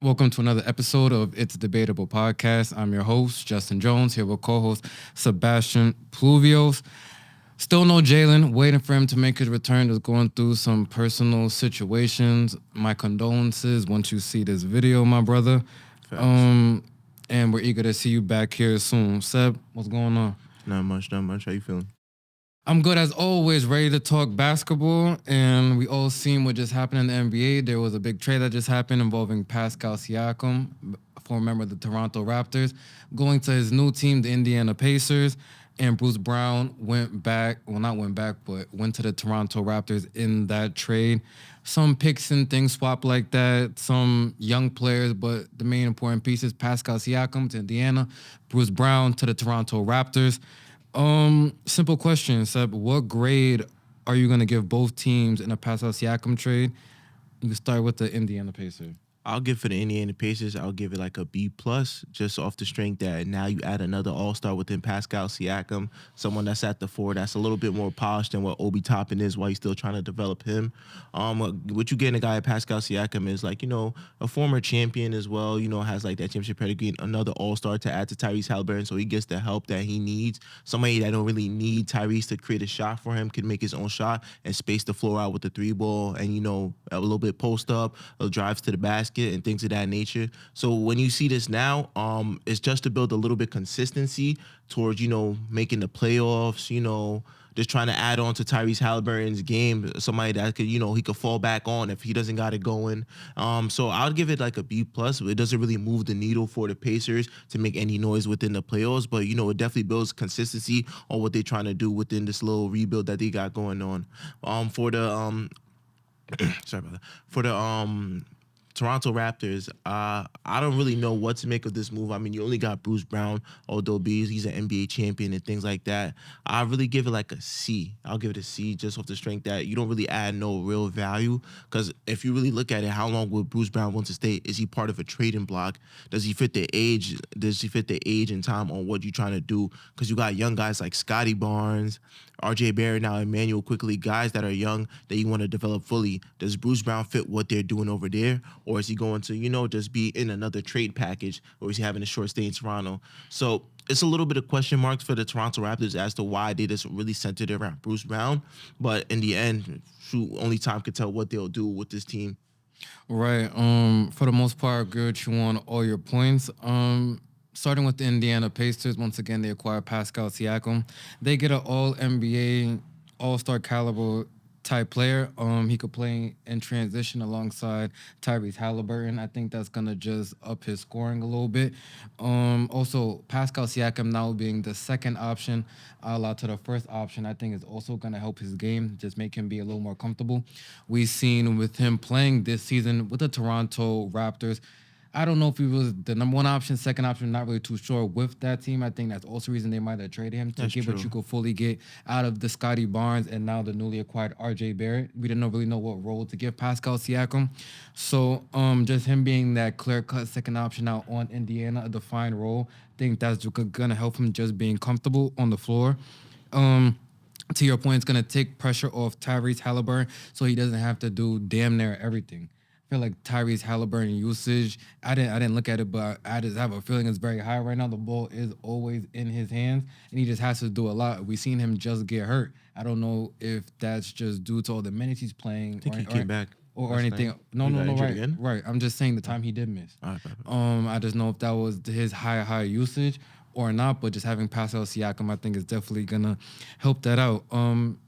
Welcome to another episode of It's Debatable podcast. I'm your host, Justin Jones, here with co-host Sebastian Pluvios. Still no Jalen, waiting for him to make his return. Just going through some personal situations. My condolences once you see this video, my brother. Facts. Um, and we're eager to see you back here soon. Seb, what's going on? Not much, not much. How you feeling? I'm good as always, ready to talk basketball. And we all seen what just happened in the NBA. There was a big trade that just happened involving Pascal Siakam, former member of the Toronto Raptors, going to his new team, the Indiana Pacers. And Bruce Brown went back, well, not went back, but went to the Toronto Raptors in that trade. Some picks and things swap like that, some young players, but the main important pieces, Pascal Siakam to Indiana, Bruce Brown to the Toronto Raptors. Simple question, Seb. What grade are you gonna give both teams in a Pascal Siakam trade? You can start with the Indiana Pacers. I'll give for the Indiana Pacers. I'll give it like a B plus, just off the strength that now you add another All Star within Pascal Siakam, someone that's at the four that's a little bit more polished than what Obi Toppin is, while you're still trying to develop him. What you get in a guy at Pascal Siakam is like a former champion as well. Has like that championship pedigree, another All Star to add to Tyrese Halliburton, so he gets the help that he needs. Somebody that don't really need Tyrese to create a shot for him can make his own shot and space the floor out with the three ball, and a little bit post up, drives to the basket and things of that nature. So when you see this now, it's just to build a little bit consistency towards making the playoffs. Just trying to add on to Tyrese Halliburton's game, somebody that could he could fall back on if he doesn't got it going. So I'll give it like a B plus. It doesn't really move the needle for the Pacers to make any noise within the playoffs, but it definitely builds consistency on what they're trying to do within this little rebuild that they got going on. For the sorry about that. For the Toronto Raptors, I don't really know what to make of this move. I mean, you only got Bruce Brown, although he's an NBA champion and things like that. I really give it like a C. I'll give it a C just off the strength that you don't really add no real value. Because if you really look at it, how long would Bruce Brown want to stay? Is he part of a trading block? Does he fit the age? Does he fit the age and time on what you're trying to do? Because you got young guys like Scotty Barnes, RJ Barrett, now Emmanuel quickly, guys that are young that you want to develop fully. Does Bruce Brown fit what they're doing over there? Or is he going to, just be in another trade package? Or is he having a short stay in Toronto? So it's a little bit of question marks for the Toronto Raptors as to why they just really centered around Bruce Brown. But in the end, only time can tell what they'll do with this team. Right. For the most part, I agree with you on all your points. Starting with the Indiana Pacers, once again, they acquired Pascal Siakam. They get an All NBA, All Star caliber type player. He could play in transition alongside Tyrese Halliburton. I think that's gonna just up his scoring a little bit. Also, Pascal Siakam now being the second option, a la to the first option, I think is also gonna help his game, just make him be a little more comfortable. We've seen with him playing this season with the Toronto Raptors. I don't know if he was the number one option, second option, not really too sure with that team. I think that's also the reason they might have traded him to That's get what true. you could fully get out of the Scotty Barnes and now the newly acquired RJ Barrett. We didn't really know what role to give Pascal Siakam. So just him being that clear cut second option out on Indiana, a defined role, I think that's gonna help him just being comfortable on the floor. Um, to your point, it's gonna take pressure off Tyrese Halliburton, so he doesn't have to do damn near everything. I feel like Tyrese Halliburton usage. I didn't look at it, but I just have a feeling it's very high right now. The ball is always in his hands, and he just has to do a lot. We've seen him just get hurt. I don't know if that's just due to all the minutes he's playing, I think he came back or last night. anything. No, He no, got no. injured Right, again. right. I'm just saying the time he did miss. All right, bye, bye. I just know if that was his high usage or not, but just having Pascal Siakam, I think is definitely gonna help that out.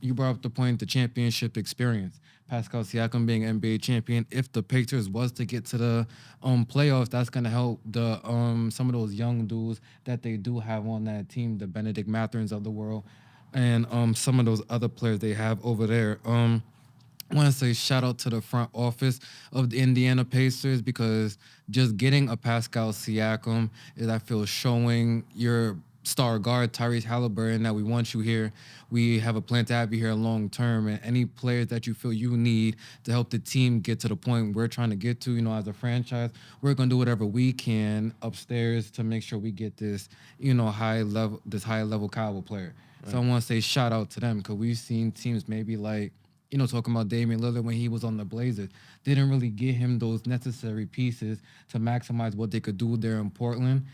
You brought up the point, the championship experience. Pascal Siakam being NBA champion. If the Pacers was to get to the playoffs, that's gonna help the some of those young dudes that they do have on that team, the Benedict Mathurin of the world, and some of those other players they have over there. I want to say shout out to the front office of the Indiana Pacers because just getting a Pascal Siakam is, I feel, showing your star guard Tyrese Halliburton that we want you here. We have a plan to have you here long term, and any players that you feel you need to help the team get to the point we're trying to get to, as a franchise, we're gonna do whatever we can upstairs to make sure we get this, high level caliber player. So I want to say shout out to them because we've seen teams maybe like talking about Damian Lillard when he was on the Blazers, didn't really get him those necessary pieces to maximize what they could do there in Portland.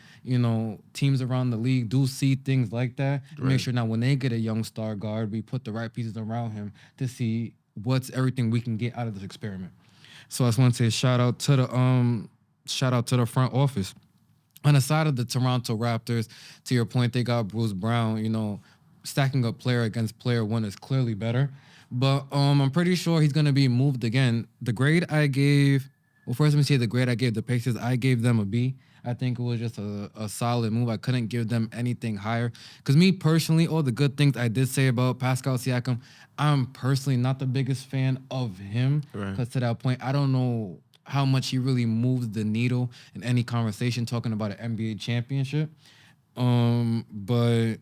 Teams around the league do see things like that and make Right. sure now when they get a young star guard, we put the right pieces around him to see what's everything we can get out of this experiment. So I just want to say shout out to the front office. On the side of the Toronto Raptors, to your point, they got Bruce Brown. Stacking up player against player one is clearly better. But I'm pretty sure he's gonna be moved again. The grade I gave, well, first let me say the grade I gave the Pacers. I gave them a B. I think it was just a solid move. I couldn't give them anything higher. Because me personally, all the good things I did say about Pascal Siakam, I'm personally not the biggest fan of him. Right. Because to that point, I don't know how much he really moves the needle in any conversation talking about an NBA championship. But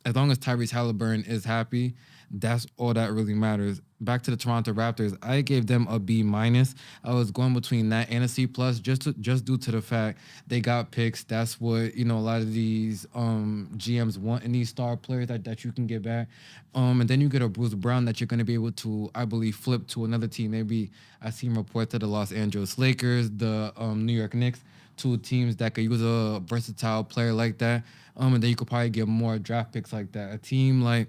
as long as Tyrese Halliburton is happy, that's all that really matters. Back to the Toronto Raptors, I gave them a B minus. I was going between that and a C plus, just due to the fact they got picks. That's what a lot of these GMs want in these star players that you can get back. And then you get a Bruce Brown that you're going to be able to, I believe, flip to another team. Maybe I seen reports to the Los Angeles Lakers, the New York Knicks, two teams that could use a versatile player like that. And then you could probably get more draft picks like that. A team like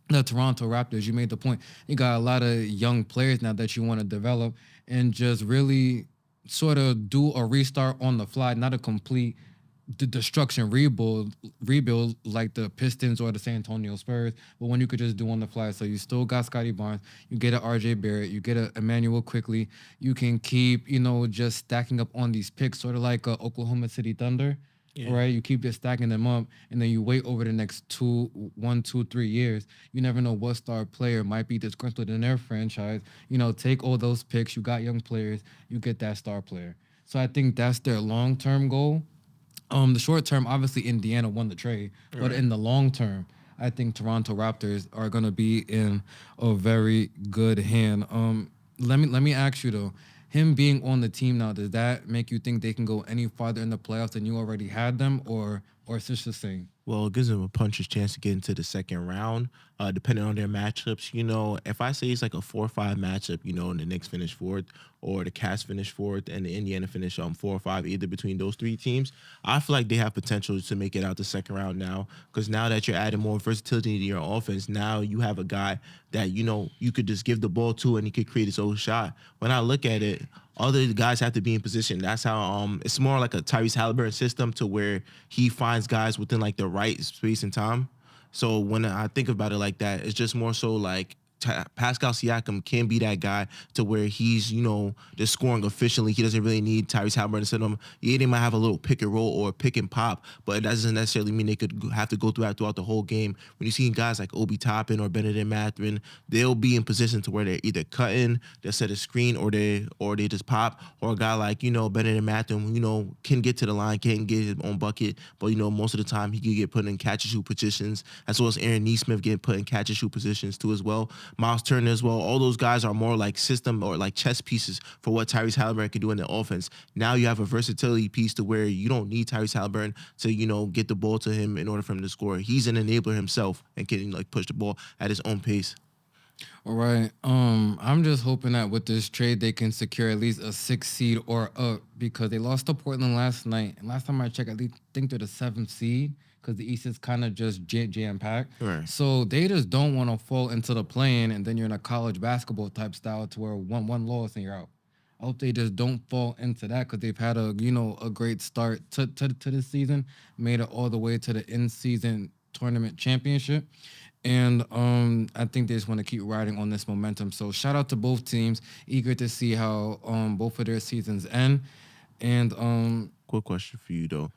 the Toronto Raptors, you made the point. You got a lot of young players now that you want to develop and just really sort of do a restart on the fly, not a complete destruction rebuild like the Pistons or the San Antonio Spurs, but when you could just do on the fly. So you still got Scotty Barnes, you get a RJ Barrett, you get a Emmanuel quickly. You can keep, just stacking up on these picks, sort of like Oklahoma City Thunder. Yeah. Right, you keep just stacking them up, and then you wait over the next 1, 2, 3 years. You never know what star player might be disgruntled in their franchise. Take all those picks. You got young players. You get that star player. So I think that's their long term goal. The short term, obviously Indiana won the trade, but Right. in the long term, I think Toronto Raptors are gonna be in a very good hand. Let me ask you though, him being on the team now, does that make you think they can go any farther in the playoffs than you already had them, or is this the same? Well, it gives them a puncher's chance to get into the second round, depending on their matchups. If I say it's like a 4 or 5 matchup, and the Knicks finish fourth, or the Cavs finish fourth, and the Indiana finish 4 or 5, either between those three teams, I feel like they have potential to make it out the second round now. Because now that you're adding more versatility to your offense, now you have a guy that you could just give the ball to, and he could create his own shot. When I look at it, other guys have to be in position. That's how it's more like a Tyrese Halliburton system to where he finds guys within like the right space and time. So when I think about it like that, it's just more so like Pascal Siakam can be that guy to where he's, just scoring efficiently. He doesn't really need Tyrese Halliburton to set him. Yeah, they might have a little pick and roll or pick and pop, but it doesn't necessarily mean they could have to go through that throughout the whole game. When you see guys like Obi Toppin or Benedict Mathurin, they'll be in position to where they're either cutting, they set a screen, or they just pop. Or a guy like, Benedict Mathurin, can get to the line, can get his own bucket, but most of the time he can get put in catch and shoot positions, as well as Aaron Nesmith getting put in catch and shoot positions too as well. Miles Turner as well. All those guys are more like system or like chess pieces for what Tyrese Halliburton can do in the offense. Now you have a versatility piece to where you don't need Tyrese Halliburton to, get the ball to him in order for him to score. He's an enabler himself and can like push the ball at his own pace. All right. I'm just hoping that with this trade they can secure at least a 6 seed or up because they lost to Portland last night. And last time I checked, think they're the 7th seed because the East is kind of just jam packed. Right. So they just don't want to fall into the play-in, and then you're in a college basketball type style to where one loss and you're out. I hope they just don't fall into that because they've had a great start to this season, made it all the way to the in season tournament championship. And I think they just want to keep riding on this momentum. So shout out to both teams. Eager to see how both of their seasons end. And Quick question for you though.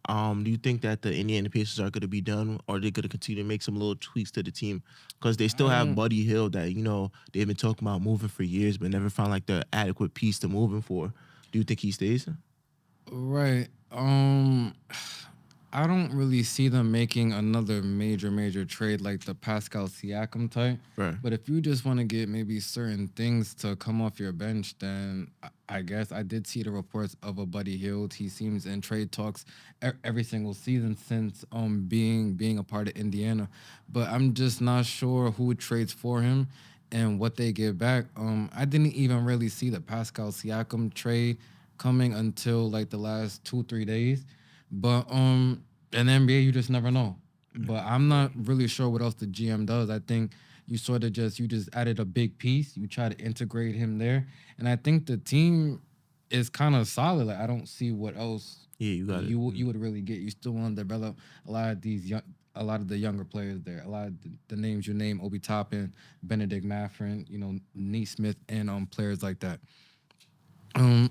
Do you think that the Indiana Pacers are going to be done, or are they going to continue to make some little tweaks to the team? Because they still I have don't Buddy Hill that they've been talking about moving for years, but never found like the adequate piece to move him for. Do you think he stays? right. I don't really see them making another major trade like the Pascal Siakam type. Right. But if you just want to get maybe certain things to come off your bench, then I guess I did see the reports of a Buddy Hield. He seems in trade talks every single season since being a part of Indiana. But I'm just not sure who trades for him and what they get back. I didn't even really see the Pascal Siakam trade coming until like the last 2 3 days. But in the NBA, you just never know. But I'm not really sure what else the GM does. I think you just added a big piece. You try to integrate him there, and I think the team is kind of solid. Like I don't see what else Yeah, you got it. you would really get. You still want to develop a lot of a lot of the younger players there. A lot of the names you name, Obi Toppin, Benedict Mathurin, Neesmith, and players like that. Um,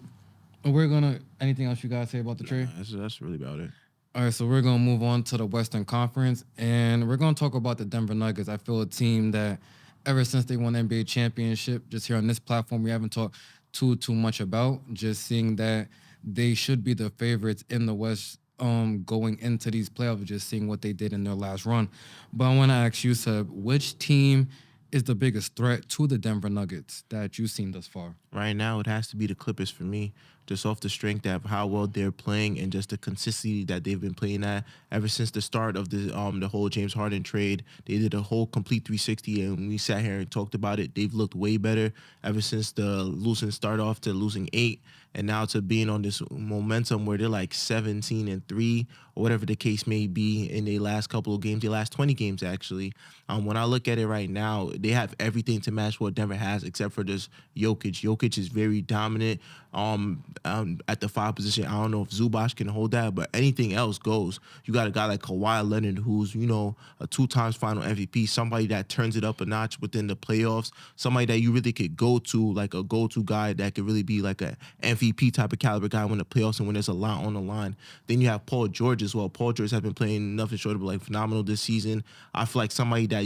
we're gonna. Anything else you guys say about the trade? That's really about it. All right, so we're gonna move on to the Western Conference, and we're gonna talk about the Denver Nuggets. I feel a team that, ever since they won the NBA championship, just here on this platform, we haven't talked too much about. Just seeing that they should be the favorites in the West, going into these playoffs. Just seeing what they did in their last run. But I want to ask you, Seb, which team is the biggest threat to the Denver Nuggets that you've seen thus far? Right now, it has to be the Clippers for me, just off the strength of how well they're playing and just the consistency that they've been playing at ever since the start of the whole James Harden trade. They did a whole complete 360, and we sat here and talked about it. They've looked way better ever since the losing start off to losing 8, and now to being on this momentum where they're like 17-3 or whatever the case may be in their last couple of games, their last 20 games actually. When I look at it right now, they have everything to match what Denver has except for this Jokic. Jokic is very dominant at the 5 position. I don't know if Zubac can hold that, but anything else goes. You got a guy like Kawhi Leonard, who's, a 2 times final MVP, somebody that turns it up a notch within the playoffs, somebody that you really could go to, like a go-to guy that could really be like a MVP type of caliber guy when the playoffs and when there's a lot on the line. Then you have Paul George as well. Paul George has been playing nothing short of like phenomenal this season. I feel like somebody that,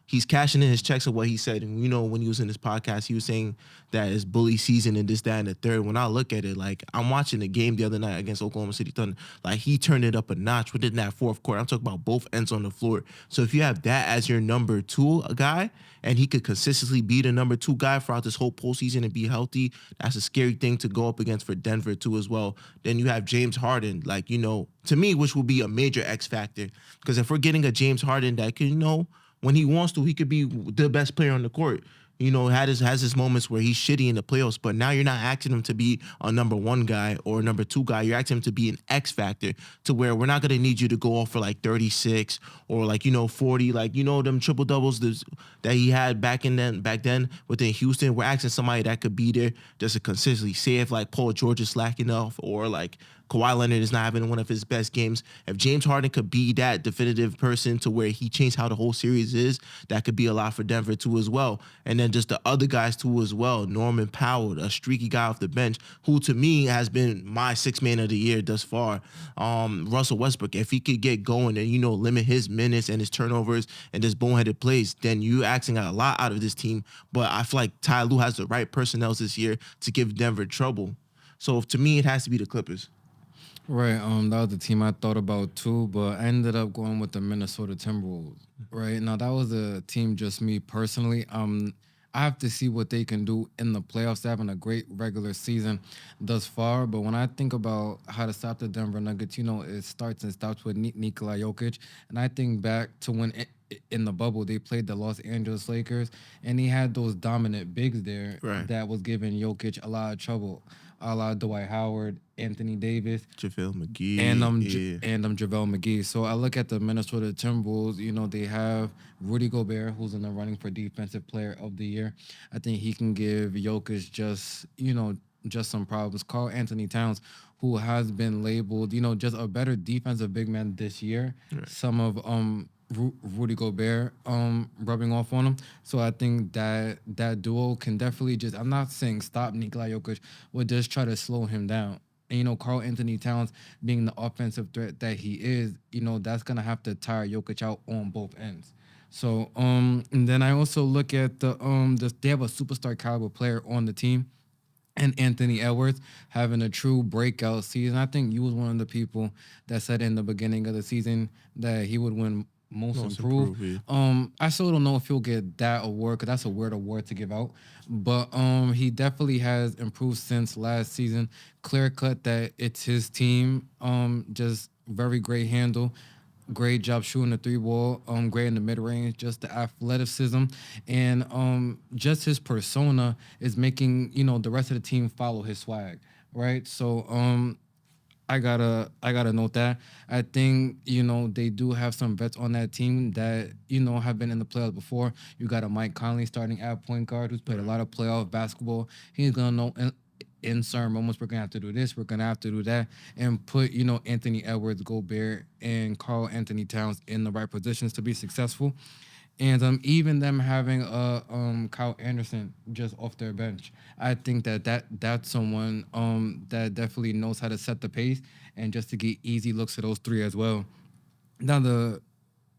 he's cashing in his checks of what he said. And, when he was in this podcast, he was saying that it's bully season and this, that, and the third. When I look at it, like, I'm watching the game the other night against Oklahoma City Thunder. Like, he turned it up a notch within that fourth quarter. I'm talking about both ends on the floor. So if you have that as your number 2 guy, and he could consistently be the number 2 guy throughout this whole postseason and be healthy, that's a scary thing to go up against for Denver, too, as well. Then you have James Harden, like, to me, which will be a major X factor. Because if we're getting a James Harden that can, when he wants to, he could be the best player on the court. Has his moments where he's shitty in the playoffs, but now you're not asking him to be a number 1 guy or a number 2 guy. You're asking him to be an X factor to where we're not going to need you to go off for like 36 or 40, them triple doubles that he had back then within Houston. We're asking somebody that could be there just to consistently say if like Paul George is slacking off or like Kawhi Leonard is not having one of his best games. If James Harden could be that definitive person to where he changed how the whole series is, that could be a lot for Denver too as well. And then just the other guys too as well. Norman Powell, a streaky guy off the bench, who to me has been my 6th man of the year thus far. Russell Westbrook, if he could get going and, limit his minutes and his turnovers and his boneheaded plays, then you asking a lot out of this team. But I feel like Ty Lue has the right personnel this year to give Denver trouble. So to me, it has to be the Clippers. Right. That was the team I thought about too, but I ended up going with the Minnesota Timberwolves. Right. Now that was a team just me personally. I have to see what they can do in the playoffs. They're having a great regular season thus far, but when I think about how to stop the Denver Nuggets, it starts and stops with Nikola Jokic, and I think back to when in the bubble they played the Los Angeles Lakers, and he had those dominant bigs there Right. that was giving Jokic a lot of trouble, a lot of Dwight Howard, Anthony Davis, JaVale McGee. and Yeah. JaVale McGee. So I look at the Minnesota Timberwolves. They have Rudy Gobert, who's in the running for Defensive Player of the Year. I think he can give Jokic just some problems. Carl Anthony Towns, who has been labeled, just a better defensive big man this year. Right. Some of Rudy Gobert rubbing off on him. So I think that duo can definitely just, I'm not saying stop Nikola Jokic, but just try to slow him down. And, Carl Anthony Towns being the offensive threat that he is, that's going to have to tire Jokic out on both ends. So, and then I also look at they have a superstar caliber player on the team and Anthony Edwards having a true breakout season. I think you was one of the people that said in the beginning of the season that he would win most Most improved. improved. Yeah. I still don't know if he'll get that award because that's a weird award to give out. But he definitely has improved since last season. Clear cut that it's his team. Just very great handle. Great job shooting the three ball. Great in the mid range. Just the athleticism and just his persona is making the rest of the team follow his swag, right? So I gotta note that. I think they do have some vets on that team that have been in the playoffs before. You got a Mike Conley starting at point guard who's played a Right. lot of playoff basketball. He's gonna know in certain moments we're gonna have to do this, we're gonna have to do that, and put Anthony Edwards, Gobert, and Carl Anthony Towns in the right positions to be successful. And even them having Kyle Anderson just off their bench, I think that's someone that definitely knows how to set the pace and just to get easy looks at those three as well. Now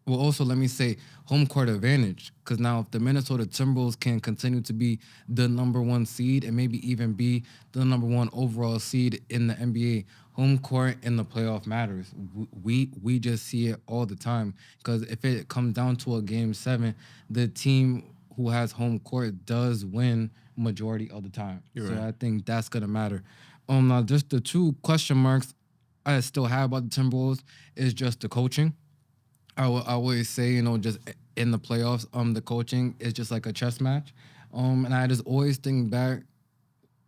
also let me say home court advantage because now if the Minnesota Timberwolves can continue to be the number one seed and maybe even be the number one overall seed in the NBA, home court in the playoff matters. We just see it all the time because if it comes down to a game 7, the team who has home court does win majority of the time. You're So right. I think that's gonna matter. Now just the two question marks I still have about the Timberwolves is just the coaching. I will always say, just in the playoffs, the coaching is just like a chess match. And I just always think back,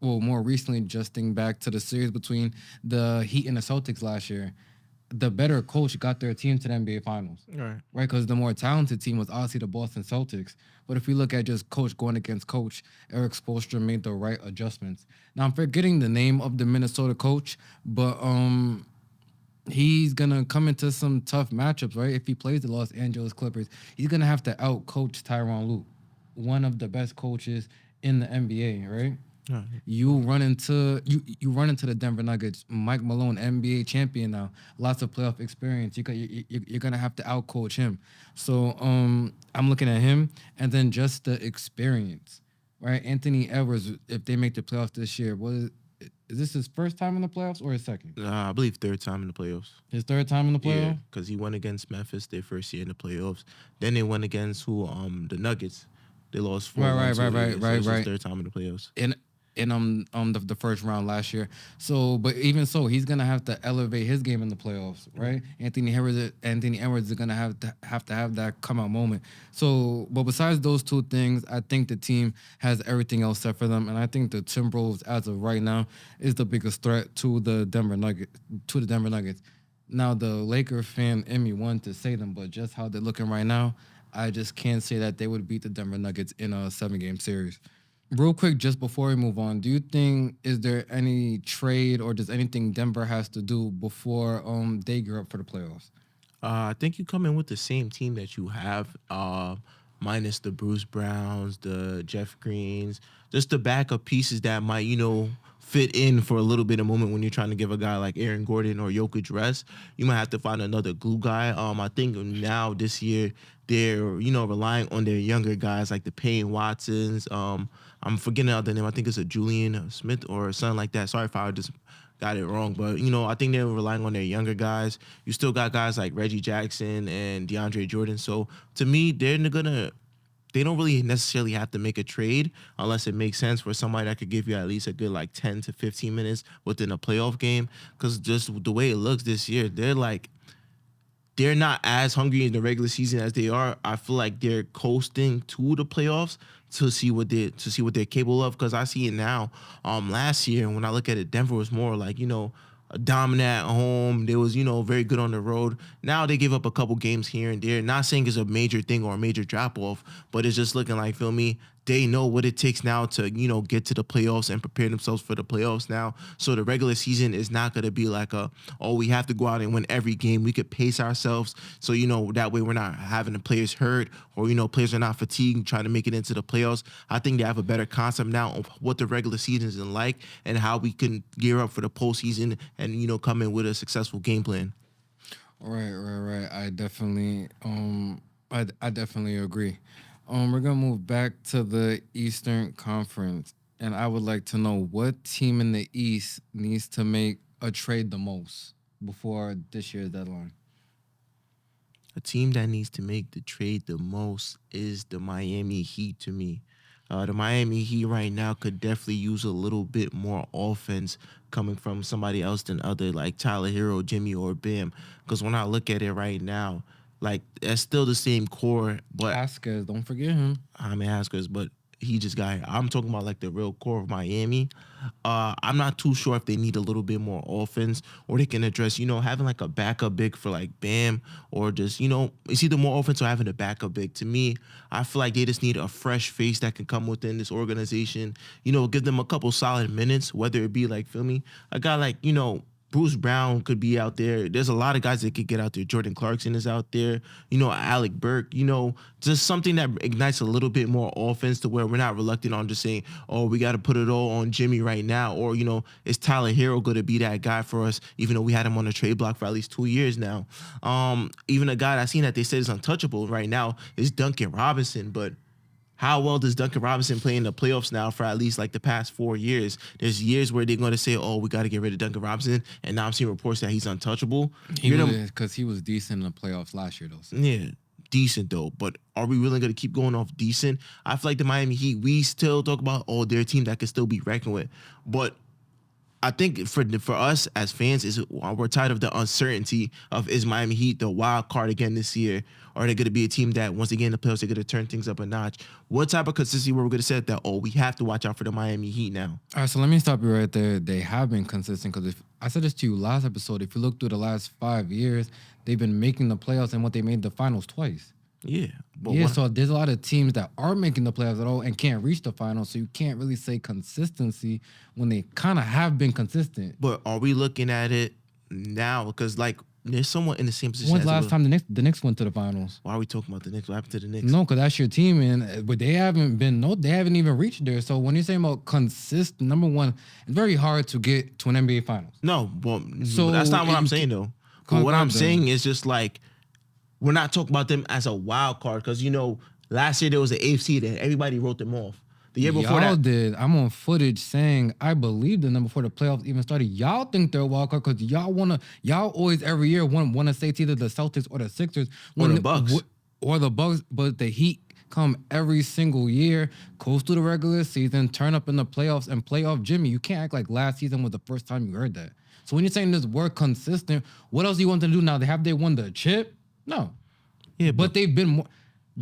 well, more recently, just think back to the series between the Heat and the Celtics last year. The better coach got their team to the NBA Finals, Right. right? Because the more talented team was obviously the Boston Celtics. But if we look at just coach going against coach, Eric Spoelstra made the right adjustments. Now I'm forgetting the name of the Minnesota coach, but he's gonna come into some tough matchups, right? If he plays the Los Angeles Clippers, he's gonna have to outcoach Tyronn Lue, one of the best coaches in the NBA, right? Right. You run into the Denver Nuggets, Mike Malone, NBA champion now, lots of playoff experience. You're gonna have to outcoach him. So I'm looking at him, and then just the experience, right? Anthony Edwards, if they make the playoffs this year, is this his first time in the playoffs or his second? I believe third time in the playoffs. His third time in the Yeah, playoff. because he won against Memphis their first year in the playoffs. Then they went against who? The Nuggets. They lost four Right, one right, to right, it. right, Yeah, so right, it's his right. third time in the playoffs. In the first round last year. So, but even so, he's gonna have to elevate his game in the playoffs, right? Anthony Edwards is gonna have that come out moment. So, but besides those two things, I think the team has everything else set for them, and I think the Timberwolves, as of right now, is the biggest threat to the Denver Nuggets. Now, the Laker fan in me wanted to say them, but just how they're looking right now, I just can't say that they would beat the Denver Nuggets in a 7 game series. Real quick, just before we move on, do you think is there any trade or does anything Denver has to do before they gear up for the playoffs? I think you come in with the same team that you have, minus the Bruce Browns, the Jeff Greens, just the backup pieces that might, fit in for a little bit of moment when you're trying to give a guy like Aaron Gordon or Jokic rest. You might have to find another glue guy. I think now this year they're, relying on their younger guys like the Payne Watsons. I'm forgetting the other name. I think it's a Julian Smith or something like that. Sorry if I just got it wrong. But I think they're relying on their younger guys. You still got guys like Reggie Jackson and DeAndre Jordan. So to me, they don't really necessarily have to make a trade unless it makes sense for somebody that could give you at least a good like 10 to 15 minutes within a playoff game. Because just the way it looks this year, they're not as hungry in the regular season as they are. I feel like they're coasting to the playoffs to see what they're capable of. Because I see it now. Last year when I look at it, Denver was more like a dominant at home. They was very good on the road. Now they give up a couple games here and there. Not saying it's a major thing or a major drop off, but it's just looking like, feel me, they know what it takes now to get to the playoffs and prepare themselves for the playoffs now. So the regular season is not going to be like we have to go out and win every game. We could pace ourselves so that way we're not having the players hurt or players are not fatigued trying to make it into the playoffs. I think they have a better concept now of what the regular season is like and how we can gear up for the postseason and come in with a successful game plan. Right, right, right. I definitely agree. We're gonna move back to the Eastern Conference. And I would like to know what team in the East needs to make a trade the most before this year's deadline. A team that needs to make the trade the most is the Miami Heat to me. The Miami Heat right now could definitely use a little bit more offense coming from somebody else than other like Tyler Hero, Jimmy, or Bam. Because when I look at it right now, like that's still the same core, but Vasquez, don't forget him. I'm Haskers, but he just got here. I'm talking about like the real core of Miami. I'm not too sure if they need a little bit more offense or they can address, having like a backup big for like Bam or just, it's either more offense or having a backup big. To me, I feel like they just need a fresh face that can come within this organization, give them a couple solid minutes, whether it be like, feel me, a guy like, Bruce Brown could be out there. There's a lot of guys that could get out there. Jordan Clarkson is out there. Alec Burke. Just something that ignites a little bit more offense to where we're not reluctant on just saying, oh, we got to put it all on Jimmy right now. Or, is Tyler Hero going to be that guy for us, even though we had him on the trade block for at least 2 years now? Even a guy I seen that they said is untouchable right now is Duncan Robinson. But how well does Duncan Robinson play in the playoffs now for at least like the past 4 years? There's years where they're going to say, oh, we got to get rid of Duncan Robinson. And now I'm seeing reports that he's untouchable. Because he was decent in the playoffs last year, though. So. Yeah, decent, though. But are we really going to keep going off decent? I feel like the Miami Heat, we still talk about, oh, they're a team that can still be reckoned with. But I think for us as fans, we're tired of the uncertainty of is Miami Heat the wild card again this year? Or are they going to be a team that once they get in the playoffs, they're going to turn things up a notch? What type of consistency were we going to say that, oh, we have to watch out for the Miami Heat now? All right, so let me stop you right there. They have been consistent because if I said this to you last episode, if you look through the last 5 years, they've been making the playoffs and what they made the finals twice. Yeah. So there's a lot of teams that are making the playoffs at all and can't reach the finals, so you can't really say consistency when they kind of have been consistent. But are we looking at it now? Because, like, there's someone in the same position. When's the last time the Knicks went to the finals? Why are we talking about the Knicks? What happened to the Knicks? No, because that's your team, but they haven't even reached there. So when you're saying about consistent, number one, it's very hard to get to an NBA finals. No, well, so that's not what I'm saying, though. What I'm saying is just like, we're not talking about them as a wild card because, last year there was an AFC that everybody wrote them off. The year before y'all did. I'm on footage saying I believed in them before the playoffs even started. Y'all think they're a wild card because y'all always every year want to say it's either the Celtics or the Sixers. Or the Bucks. Or the Bucks, but the Heat come every single year, coast through the regular season, turn up in the playoffs, and play off Jimmy. You can't act like last season was the first time you heard that. So when you're saying this word consistent, what else do you want them to do now? Have they won the chip? No. Yeah, but they've been.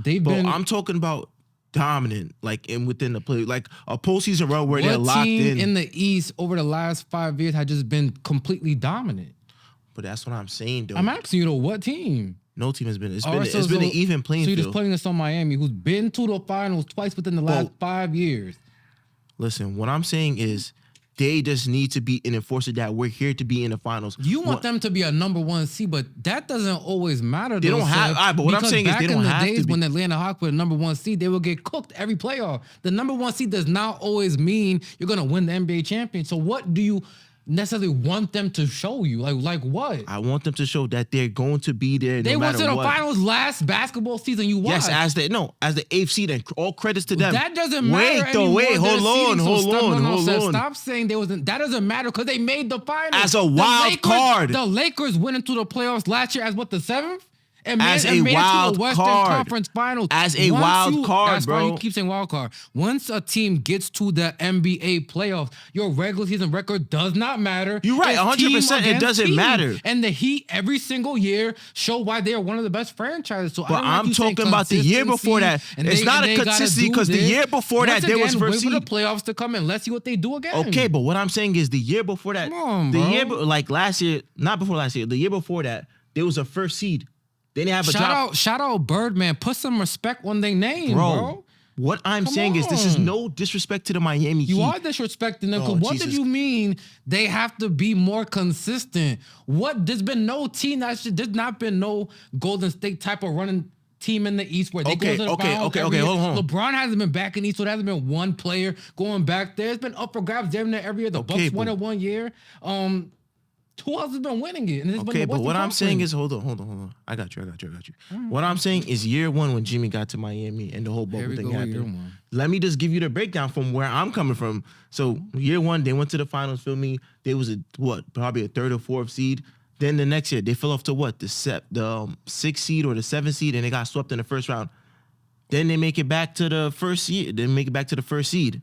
I'm talking about dominant, like within the play, like a postseason run where they're locked in the East over the last 5 years had just been completely dominant. But that's what I'm saying, though. I'm asking you, though, what team? No team has been. It's been an even playing field. So you're just putting this on Miami, who's been to the finals twice within the last 5 years. Listen, what I'm saying is they just need to be an enforcer that we're here to be in the finals. You want them to be a number one seed, but that doesn't always matter. They don't have. But what I'm saying is they don't have to be. Back in the days when the Atlanta Hawks were the number one seed, they would get cooked every playoff. The number one seed does not always mean you're going to win the NBA champion. So what do you necessarily want them to show you? Like what? I want them to show that they're going to be there. They went to the finals last basketball season. You watched. Yes, as the AFC. Then all credits to them. That doesn't matter. Hold on. Stop saying there wasn't. That doesn't matter because they made the finals as a wild card. The Lakers went into the playoffs last year as what, the 7th? As a wild card. Conference Finals. As a wild card, that's bro. Why you keep saying wild card. Once a team gets to the NBA playoffs, your regular season record does not matter. You're right, 100%. It doesn't matter. And the Heat every single year show why they are one of the best franchises. So but I'm talking about the year before that. It's not a consistency because the year before that there was first seed. Wait for the playoffs to come in. Let's see what they do again. Okay, but what I'm saying is the year before that, last year, not before last year, the year before that, there was a first seed. They didn't have a drop. Shout out Birdman. Put some respect on their name, bro. What I'm saying is this is no disrespect to the Miami Heat. You are disrespecting them. What did you mean they have to be more consistent? There's been no team there's not been no Golden State type of running team in the East where they go to the finals. Okay, hold on. LeBron hasn't been back in the East, so there hasn't been one player going back there. It's been up for grabs every year. The Bucks won it 1 year. Who else has been winning it? And it's been Okay, the but Western what I'm saying Conference. is, hold on. I got you. What I'm saying is year one when Jimmy got to Miami and the whole Here bubble we thing go with year happened. one. Let me just give you the breakdown from where I'm coming from. So year one, they went to the finals, feel me? They was probably a third or fourth seed. Then the next year, they fell off to what? The sixth seed or the seventh seed, and they got swept in the first round. Then they make it back to the first seed.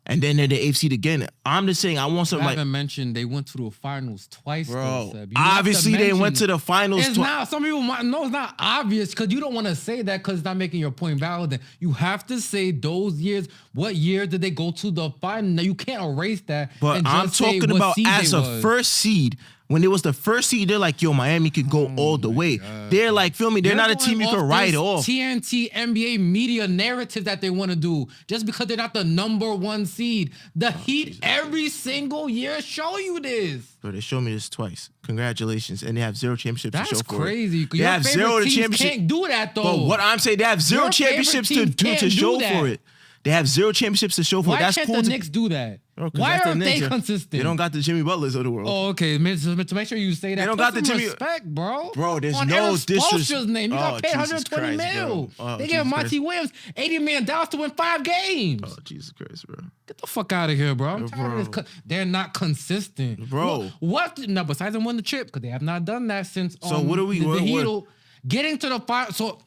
And then they're the eighth seed again. I'm just saying, I want I something like, haven't mentioned they went to the finals twice, though, bro. Seb. You have to Obviously, they went mention- to the finals. It's not. Some people might know it's not obvious because you don't want to say that because it's not making your point valid. Then you have to say those years. What year did they go to the final? Now you can't erase that. But and I'm just say talking what about seed as they a was. first seed. When it was the first seed, they're like, yo, Miami could go all the way. They're like, feel me? They're not a team you going can off write this off. TNT NBA media narrative that they want to do just because they're not the number one seed. The Heat every single year show you this. Bro, they showed me this twice. Congratulations. And they have 0 championships That's to show for crazy. it. They Your have favorite 0 teams championships. can't do that, though. But what I'm saying, they have 0 Your favorite championships teams to can't do show that. for it. They have 0 championships to show for it. Why That's can't cool. the Knicks do that? Bro, 'cause Why that's the aren't they Knicks. consistent? They don't got the Jimmy Butlers of the world. Oh, okay. To make sure you say that. They don't Put got the some Jimmy- respect, bro. Bro, there's on no Eric disres- Spoelstra's name. You got Oh, paid Jesus 120 Christ, mil. bro. Oh, They Jesus gave Monty Christ. Williams $80 million to win 5 games. Oh, Jesus Christ, bro. Get the fuck out of here, bro. I'm tired of Bro. this. They're not consistent. Bro. What? No, besides them winning the chip, because they have not done that since So what are we- the what- Heat getting to the final. So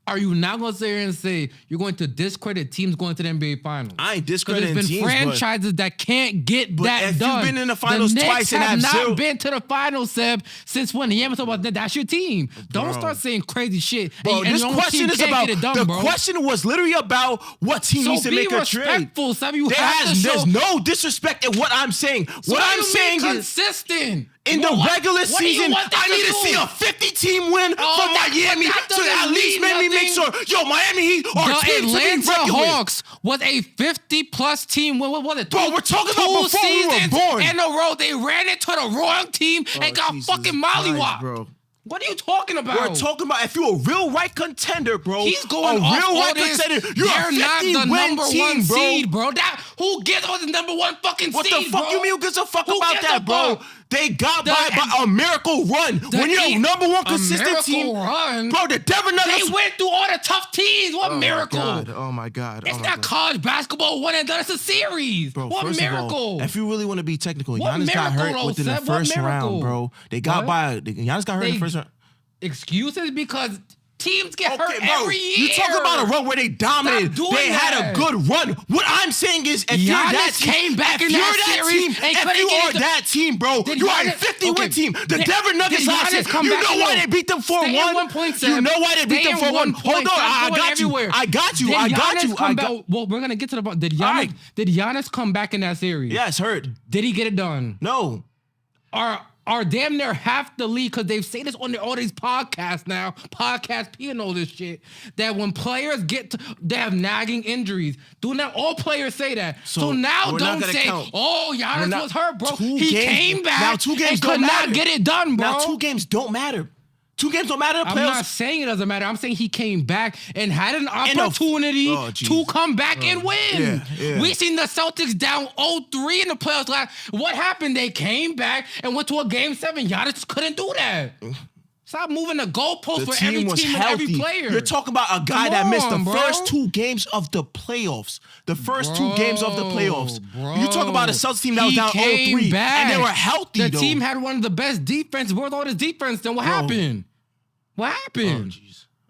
are you now going to sit here and say you're going to discredit teams going to the NBA Finals? I ain't Because discrediting there's been teams, franchises that can't get that if you've done. been in the finals Knicks twice and have have not zero- been to the finals, Seb, since when? You haven't talked about that. That's your team. Don't Bro. start saying crazy shit. Bro, and this your own question team is can't about get it done, the bro. question was literally about what team So needs to be make a trade. respectful, Seb. You have to show. There's no disrespect in what I'm saying. So what do I'm you saying mean is consistent. in the regular what do you season, want them I need to do? see a 50-team win from that- Miami but that to at doesn't least mean make me make nothing. sure, yo, Miami Heat are The teams to be Atlanta reckoned with. Hawks was a 50-plus team. What was it? Bro, we're talking about before we were seasons born. in a row. They ran into the wrong team and got Jesus fucking Christ, mollywopped. bro. What are you talking about? We're talking about if you're a real right contender, bro. He's going a off real all right this. contender. You're They're a not the 50-win number team, one bro. seed, bro. That who gives us the number one fucking What seed, the fuck bro? you mean? Who gives a fuck Who about gives that, a bro? fuck? They got by a miracle run. When you're a number one consistent miracle team, run? bro, the Denver They Nuggets. went through all the tough teams. What miracle? Oh my God. It's not college basketball one and done. It's a series. Bro, What first miracle? of all, if you really want to be technical, What Giannis got miracle, hurt though, within the Seb? What first miracle? round, bro. They got Giannis got hurt in the first round. Excuses because teams get hurt Okay, bro. every year. You talk about a run where they dominated. Stop doing They had that. a good run. What I'm saying is, if you're Giannis that team, came back if in you're that that series team, and if couldn't you get are it to- that team, bro, Did you are a Giannis- 50-win okay. team. The Did- Denver Nuggets did last year. Giannis come You back know in why the- they beat them Stay in 4-1? 1 point, You Seb. know why they beat Stay them in 4-1? 1 Hold point, on, Stop I going got you. everywhere. I got you. Did I got Giannis you. come back? Well, we're gonna get to the point. Did Giannis? Did Giannis come back in that series? Yes, hurt. Did he get it done? No. Are damn near half the league, because they've said this on all these podcasts now, podcast P and all this shit, that when players they have nagging injuries. Do not all players say that? So now we're not don't gonna say, count. oh, Giannis was hurt, bro. Two He games- came back now 2 games and don't could matter. not get it done, bro. Now 2 games don't matter. 2 games don't matter in the I'm playoffs. not saying it doesn't matter. I'm saying he came back and had an a- opportunity Oh, to geez. come back and win. yeah. We seen the Celtics down 0-3 in the playoffs last. What happened? They came back and went to a game 7. Giannis just couldn't do that. Stop moving the goalposts The for every team was team and healthy. every player. You're talking about a guy Come that missed the on, bro. first 2 games of the playoffs. The first 2 games of the playoffs. You talk about a Celtics team that was He down came 0-3, back. and they were healthy, The though. team had one of the best defense. Where's all this defense? Then what happened? What happened?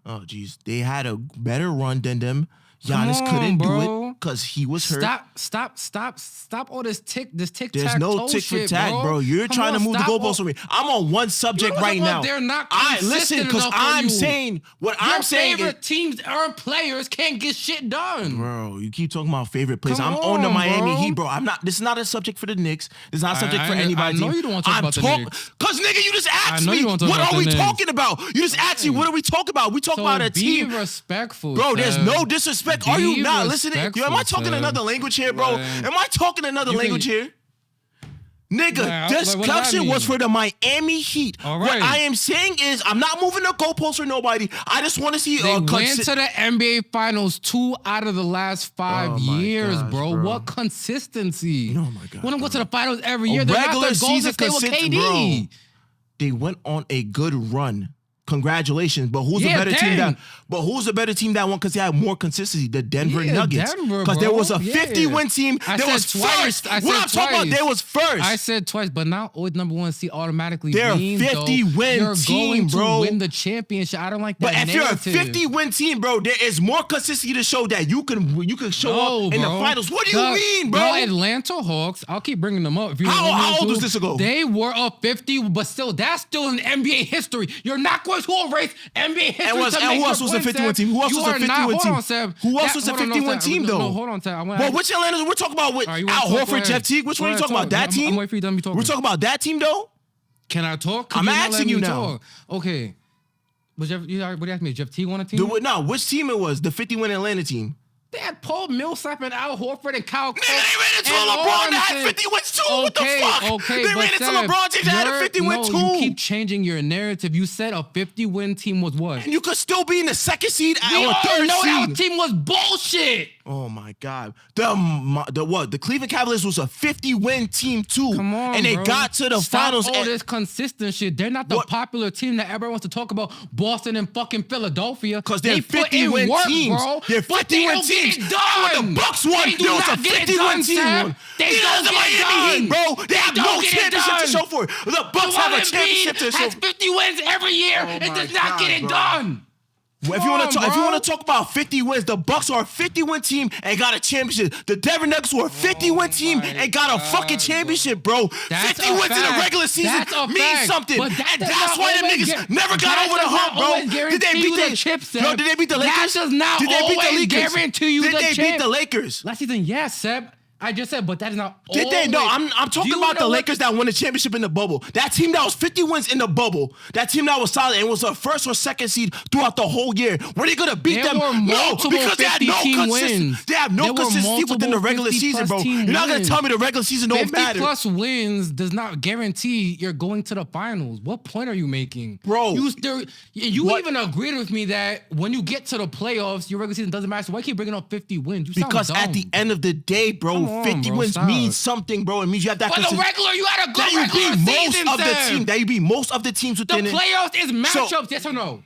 Oh, jeez. They had a better run than them. Giannis Come on, couldn't do bro. it because he was hurt. Stop all this tick There's tack no toe tick for shit, tack, bro. You're Come trying on, to move the stop goalposts for me. I'm on one subject You know right what? now. They're not listen, consistent because enough for I'm you. saying what Your I'm saying. favorite teams or players can't get shit done. Bro, you keep talking about favorite players. Come I'm on the on, Miami bro. Heat, bro. I'm not. This is not a subject for the Knicks. This is not a subject for I anybody. know you don't want to talk about the Knicks. Cause nigga, you just asked know me. you don't talk What about are the we Knicks. talking about? You just asked me. What are we talking about? We talk So about a be team. respectful, Bro, there's Seb. no disrespect. Are you Be not listening? Yo, am I talking respectful, another Seb. language here, bro? Like, Am I talking another you language can- here? Nigga, Like, this what does that caption was mean? for the Miami Heat. All What right. I am saying is, I'm not moving the goalposts for nobody. I just want to see They went to the NBA Finals 2 out of the last 5 Oh my years, gosh, bro. bro. What consistency? Oh my God, When I go bro. to the finals every year, A they're not regular the Golden season State with consistent, KD. bro. They went on a good run. Congratulations, but who's Yeah, a better team then. who's a better team that won because they had more consistency? The Denver Yeah, Nuggets. Denver, Because there bro. was a Yeah. 50-win team. I There said was twice. first. I What said I'm talking about, twice. there was first. I said twice, but not always number one seed automatically They're a means, 50-win you're team, going to bro. win the championship. I don't like that But if narrative. you're a 50-win team, bro, there is more consistency to show that you can show up in the bro. finals. What do you mean, bro? The Atlanta Hawks, I'll keep bringing them up. If you How don't want me old to. was this ago? They were a 50, but still, that's still in NBA history. You're not going to erase NBA history. And who else was a 50-win team? Who else was a 50-win team? Hold on, Seb. Who else was a 50-win team, though? No, hold on, Seb. Well, which Atlanta? We're talking about with All right, you Al wanna talk? Go Horford, ahead. Jeff Teague. Which Go one are you ahead, talking about? talk. That team? I'm waiting for you to let me talk. We're talking about that team, though? Can I talk? I'm You're not asking letting you me now. talk. Okay. What do you ask me? Jeff Teague on a team? No, which team it was? The 50-win Atlanta team. They had Paul Millsap and Al Horford and Kyle Nigga, Cook. they ran into and LeBron that had Orton. 50 wins too. What the fuck? Okay, They but ran into Seb, LeBron team that had a you're- 50 win no, too. you keep changing your narrative. You said a 50-win team was what? And you could still be in the second seed We or all third know seed. that team was bullshit. Oh my God. The Cleveland Cavaliers was a 50-win team too. Come on, and they bro. got to the Stop finals. all and- this consistent shit. They're not the What? popular team that everyone wants to talk about. Boston and fucking Philadelphia. Because they're They put in 50-win work, teams. bro. They're But they 50-win don't get teams. it done. When the Bucks won, They do there was a not get it 50-win done, team. Seb. They Neither don't does the get it Miami Heat, done. bro. They have no don't get it championship to done. show for it. The Bucks have a Joel championship to Embiid show has 50 wins every year. It my does not God, get it bro. done. Well, if Come you on, want to bro. talk about 50 wins, the Bucks are a 50-win team and got a championship. The Denver Nuggets were a 50-win team my and got a fucking God, championship, bro. That's 50 a wins in the fact. regular season That's a means fact. something. But that And does that's not why them always niggas never got that over the does not hump, bro. always Did they guarantee beat you the chip, Seb. No, did they beat the That Lakers? does not Did they beat the always Lakers? guarantee you Did the they beat chip. the Lakers? Last season, yes, Seb. I just said, but that is not Did they? No, always- I'm Do talking you about know the what- Lakers that won the championship in the bubble. That team that was 50 wins in the bubble. That team that was solid and was a first or second seed throughout the whole year. Were they gonna beat There them? were No, multiple because they had no 50-team consistency. wins. They have no There were consistency within the multiple regular season, bro. 50-plus team You're not gonna wins. tell me the regular season don't 50 matter. plus wins does not guarantee you're going to the finals. What point are you making? Bro. You What? even agreed with me that when you get to the playoffs, your regular season doesn't matter. So why keep bringing up 50 wins? You sound Because at dumb. the end of the day, bro, Come on, 50 bro, wins stop. means something, bro. It means you have that For the consistency. regular, you had a good That you regular beat most season, of the Seb. team. That you beat most of the teams The within it. playoffs is So- matchups, yes or no?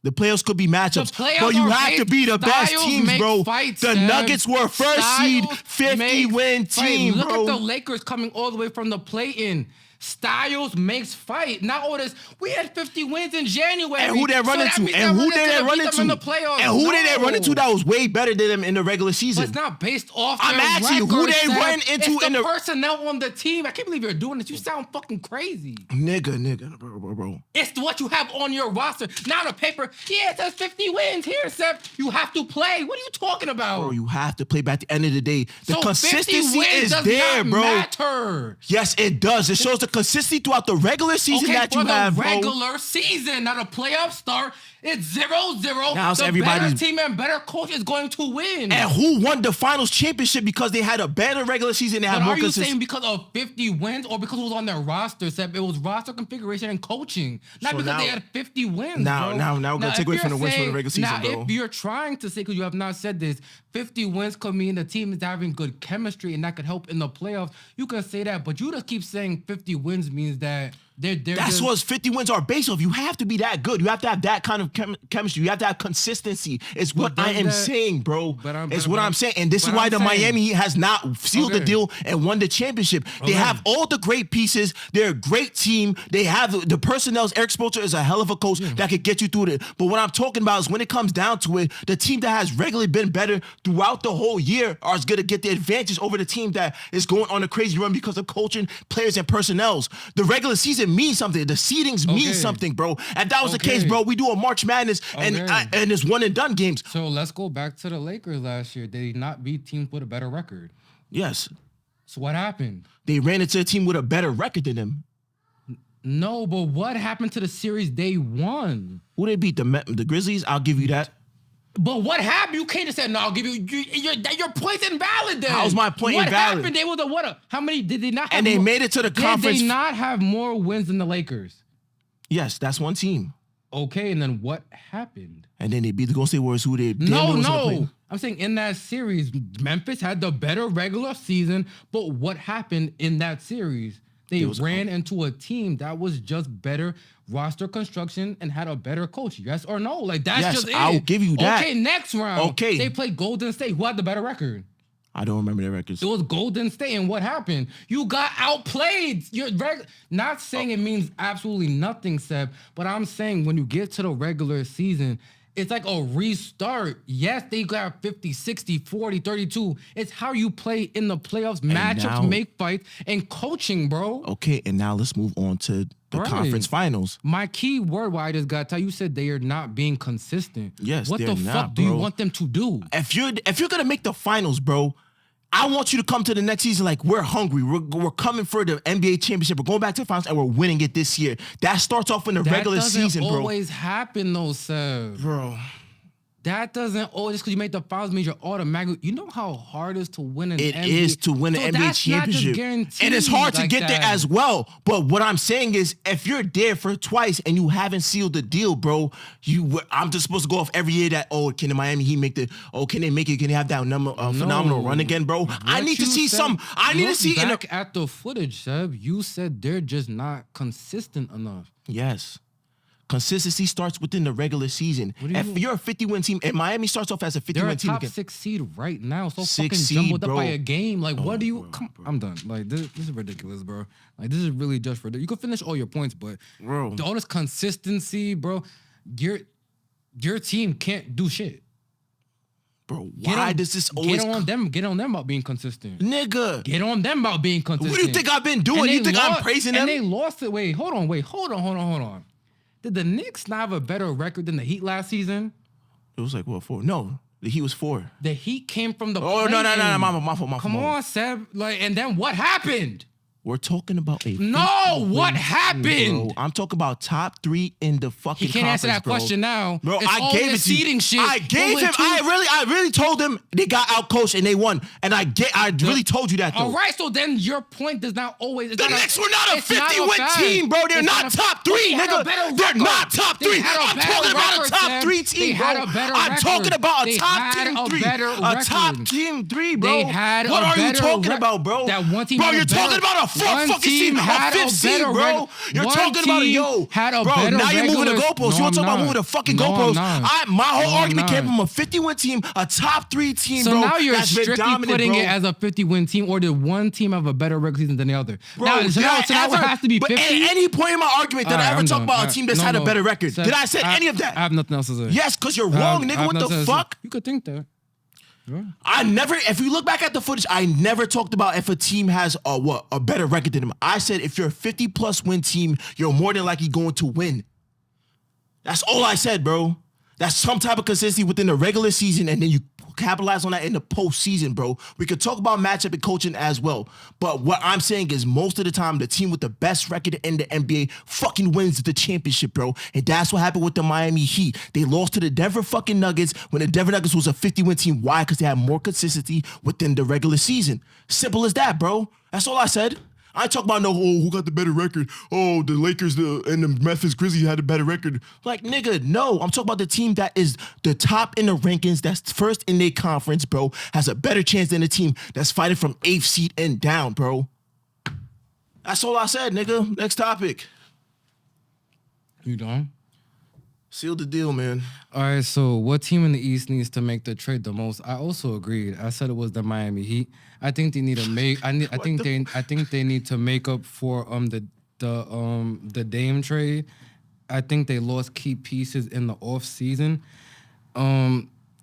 The playoffs could be matchups, The playoffs but you are have to based- be the best styles teams, make bro. fights, The Seb. Nuggets were first seed, Styles 50-win make fight. team, Look bro. at the Lakers coming all the way from the play-in. Styles makes fight. Not all this. We had 50 wins in January. And who they run So that into? means And who they're they gonna run beat them into? in the playoffs. And who did they run No. into that was way better than them in the regular But season? it's not based off I'm their asking you, who record, they Seb. ran into it's in the the- personnel on the team. I can't believe you're doing this. You sound fucking crazy. Nigga, bro. It's what you have on your roster. Not a paper. Yeah, it says 50 wins. Here, Seb. You have to play. What are you talking about? Bro, you have to play, but at the end of the day, the So 50 consistency wins is does there, not bro. matter. Yes, it does. It shows the consistency throughout the regular season Okay, that for you the have, bro. regular season, not a playoff start. It's 0-0. Now it's the everybody's- better team and better coach is going to win. And who won the finals championship because they had a better regular season? They had But more are you consistency. saying because of 50 wins or because it was on their roster, Seb? It was roster configuration and coaching, not So because now- they had 50 wins. Now bro. we're gonna take if away from you're the wins from the saying- regular season, now, bro. if you're trying to say, because you have not said this, 50 wins could mean the team is having good chemistry and that could help in the playoffs. You can say that, but you just keep saying 50 wins means that they're That's just, what 50 wins are based off. You have to be that good. You have to have that kind of chemistry. You have to have consistency. It's what I does am that- saying, bro. But I'm- It's but what I'm- I'm saying. And this is but why I'm the saying- Miami Heat has not sealed the Okay. deal and won the championship. They Okay. have all the great pieces. They're a great team. They have the personnel. Eric Spoelstra is a hell of a coach that could get you through it. But what I'm talking about is when it comes down to it, the team that has regularly been better throughout the whole year are going to get the advantage over the team that is going on a crazy run because of coaching, players, and personnels. The regular season means something. The seedings mean Okay. something, bro. If that was the case, Okay. bro, we do a March Madness and Okay. and it's one and done games. So let's go back to the Lakers last year. They did not beat teams with a better record. Yes, So what happened? they ran into a team with a better record than them. No, but what happened to the series they won? Who they beat? The Grizzlies? I'll give you that. But what happened? You can't just say, no, I'll give you, your point's invalid then. How's my point what invalid? What happened? They were the what? How many did they not have? And they made it to the conference. Did they not have more wins than the Lakers? Yes, that's one team. Okay, and then what happened? And then they beat the Golden State Warriors, who they No. I'm saying in that series, Memphis had the better regular season, but what happened in that series? They ran into a team that was just better roster construction and had a better coach. Yes or no? Like, that's just it. I'll give you that. Okay, next round. Okay. They played Golden State. Who had the better record? I don't remember their records. It was Golden State, and what happened? You got outplayed. You're not saying it means absolutely nothing, Seb, but I'm saying when you get to the regular season, it's like a restart. Yes, they got 50, 60, 40, 32. It's how you play in the playoffs, matchups, make fights, and coaching, bro. Okay, and now let's move on to the conference finals. My key word why I just got to tell you said they are not being consistent. Yes, what they're the not, fuck do you want them to do? If you're gonna make the finals, bro, I want you to come to the next season like we're hungry. We're coming for the NBA championship. We're going back to the finals and we're winning it this year. That starts off in the regular season, bro. That doesn't always happen, though, Seb. Bro. That doesn't always, just because you make the finals means you're automatically. You know how hard it is to win an NBA. It is to win an NBA championship. And it's hard to get there as well. But what I'm saying is, if you're there for twice and you haven't sealed the deal, bro, I'm just supposed to go off every year that, can the Miami Heat make can they make it? Can they have that phenomenal run again, bro? I need to see some. I need to see. Back at the footage, Seb, you said they're just not consistent enough. Yes. Consistency starts within the regular season. If you're a 50-win team, and Miami starts off as a 50-win team, they're a top 6 seed right now. So fucking jumbled up by a game. Like, what do you? I'm done. Like, this is ridiculous, bro. Like, this is really just ridiculous. You can finish all your points, but bro, all this consistency, bro. Your team can't do shit. Bro, why does this always get on them? Get on them about being consistent, nigga. Get on them about being consistent. What do you think I've been doing? You think I'm praising them? And they lost it. Wait, hold on. Did the Knicks not have a better record than the Heat last season? It was like, what, 4? No, the Heat was 4. The Heat came from the no, my fault. Come on, Seb. Like, and then what happened? We're talking about a what happened? Bro. I'm talking about top 3 in the fucking. He can't answer that question now. Bro, it's I gave it to you. Shit. I gave him. I really told him they got out coached and they won. And I really told you that though. All right, so then your point does not always. The Knicks were not a 50-win team, bro. They're not top 3, nigga. They're not top 3. I'm talking about a top 3 team, bro. I'm talking about a top team 3. A top team 3, bro. What are you talking about, bro? That one team. Bro, you're talking about a 4th fucking team. A 5th seed, bro. You're talking about bro. Now you're moving the goalposts. You want to talk about moving the fucking goalposts? My whole argument came from a 50-win team, a top 3 team, bro. So now you're strictly putting it as a 50-win team, or did one team have a better regular season than the other? Bro, now it has to be 50. But at any point in my argument, did I ever talk about a team that's had a better record? Did I say any of that? I have nothing else to say. Yes, because you're wrong, nigga. What the fuck? You could think that. Yeah. If you look back at the footage, I never talked about if a team has a better record than them. I said if you're a 50-plus win team, you're more than likely going to win. That's all I said, bro. That's some type of consistency within the regular season, and then you capitalize on that in the postseason, bro. We could talk about matchup and coaching as well. But what I'm saying is most of the time, the team with the best record in the NBA fucking wins the championship, bro. And that's what happened with the Miami Heat. They lost to the Denver fucking Nuggets when the Denver Nuggets was a 50-win team. Why? Because they had more consistency within the regular season. Simple as that, bro. That's all I said. I ain't talking about who got the better record. Oh, the Lakers and the Memphis Grizzlies had a better record. Like, nigga, no. I'm talking about the team that is the top in the rankings, that's first in their conference, bro, has a better chance than the team that's fighting from 8th seed and down, bro. That's all I said, nigga. Next topic. You done? Seal the deal, man. All right, so what team in the East needs to make the trade the most? I also agreed. I said it was the Miami Heat. I think they need to make. I think they need to make up for the Dame trade. I think they lost key pieces in the off season.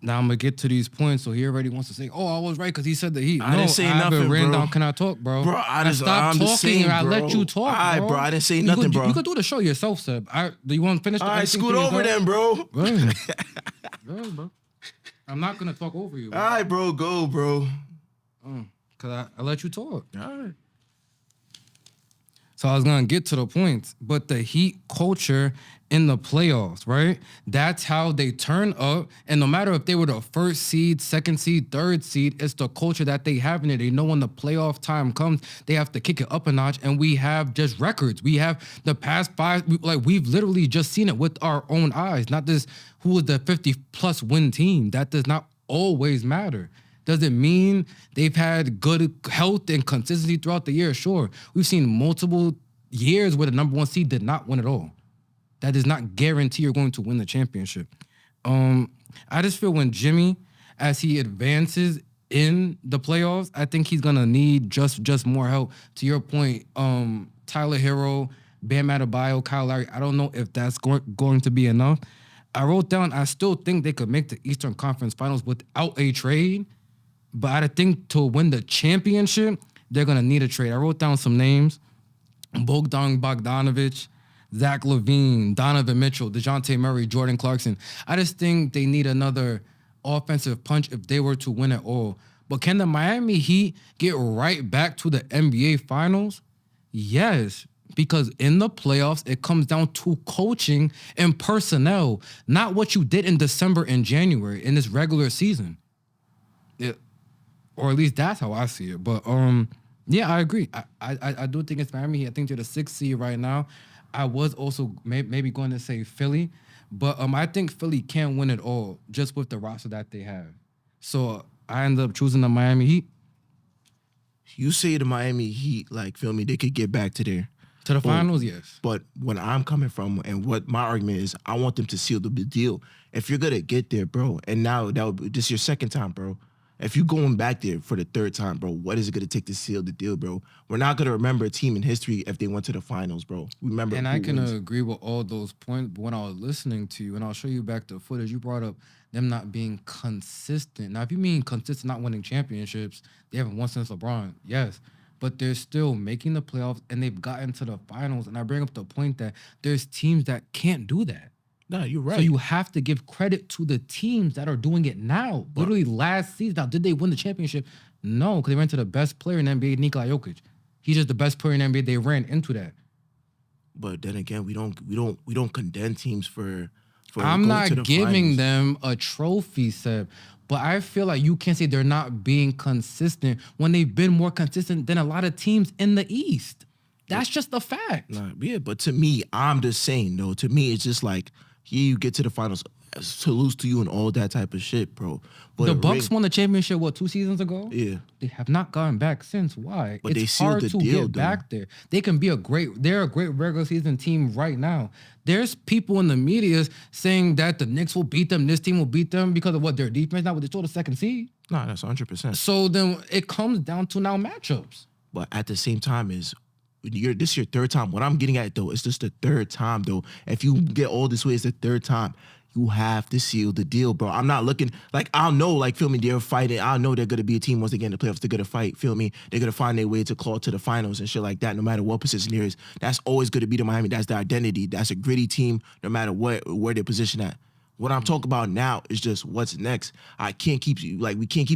Now I'm gonna get to these points. So he already wants to say, "Oh, I was right because he said the Heat." I didn't say nothing, bro. Down. Can I talk, bro? Bro, I stopped talking. I let you talk. All right, bro. I didn't say nothing, bro. You could do the show yourself, Seb. Do you want to finish? All right, scoot over then, bro. Good, bro. I'm not gonna talk over you. Bro. All right, bro. Go, bro. Cause I let you talk. All right. So I was gonna get to the points, but the Heat culture in the playoffs, right? That's how they turn up. And no matter if they were the first seed, second seed, third seed, it's the culture that they have in it. They know when the playoff time comes, they have to kick it up a notch. And we have just records. We have the past five, we've literally just seen it with our own eyes. Not this who was the 50 plus win team. That does not always matter. Does it mean they've had good health and consistency throughout the year? Sure. We've seen multiple years where the number one seed did not win at all. That does not guarantee you're going to win the championship. I just feel when Jimmy, as he advances in the playoffs, I think he's gonna need just more help. To your point, Tyler Hero, Bam Adebayo, Kyle Lowry, I don't know if that's going to be enough. I wrote down, I still think they could make the Eastern Conference Finals without a trade. But I think to win the championship, they're going to need a trade. I wrote down some names. Bogdan Bogdanovic, Zach LaVine, Donovan Mitchell, DeJounte Murray, Jordan Clarkson. I just think they need another offensive punch if they were to win it all. But can the Miami Heat get right back to the NBA Finals? Yes, because in the playoffs, it comes down to coaching and personnel, not what you did in December and January in this regular season. Or at least that's how I see it. But yeah, I agree. I do think it's Miami. I think they're the 6th seed right now. I was also maybe going to say Philly, but I think Philly can't win it all just with the roster that they have. So I ended up choosing the Miami Heat. You say the Miami Heat, like, feel me, they could get back to there. To the finals, yes. But when I'm coming from and what my argument is, I want them to seal the deal. If you're going to get there, bro, and now this is your second time, bro. If you're going back there for the third time, bro, what is it going to take to seal the deal, bro? We're not going to remember a team in history if they went to the finals, bro. Remember. And I can agree with all those points. But when I was listening to you, and I'll show you back the footage, you brought up them not being consistent. Now, if you mean consistent, not winning championships, they haven't won since LeBron, yes. But they're still making the playoffs, and they've gotten to the finals. And I bring up the point that there's teams that can't do that. No, you're right. So you have to give credit to the teams that are doing it now. Literally last season. Now, did they win the championship? No, because they ran to the best player in the NBA, Nikola Jokic. He's just the best player in the NBA. They ran into that. But then again, we don't condemn teams for I'm not giving them a trophy, Seb. But I feel like you can't say they're not being consistent when they've been more consistent than a lot of teams in the East. That's just a fact. Nah, yeah, but to me, I'm just saying, though, to me, it's just like, here you get to the finals, to lose to you and all that type of shit, bro. But the Bucks won the championship, 2 seasons ago? Yeah. They have not gone back since. Why? But it's hard to get back there. They're a great regular season team right now. There's people in the media saying that the Knicks will beat them, this team will beat them because of what their defense, not what they're still the second seed. Nah, that's 100%. So then it comes down to now matchups. But at the same time this is your third time. What I'm getting at, though, is just the third time, though. If you get all this way, it's the third time. You have to seal the deal, bro. I'm not looking, like, I'll know, like, feel me, they're fighting. I'll know they're going to be a team once they get in the playoffs. They're going to fight, feel me. They're going to find their way to claw to the finals and shit like that, no matter what position there is. That's always going to be the Miami. That's the identity. That's a gritty team, no matter where they're positioned at. What I'm talking about now is just what's next. We can't keep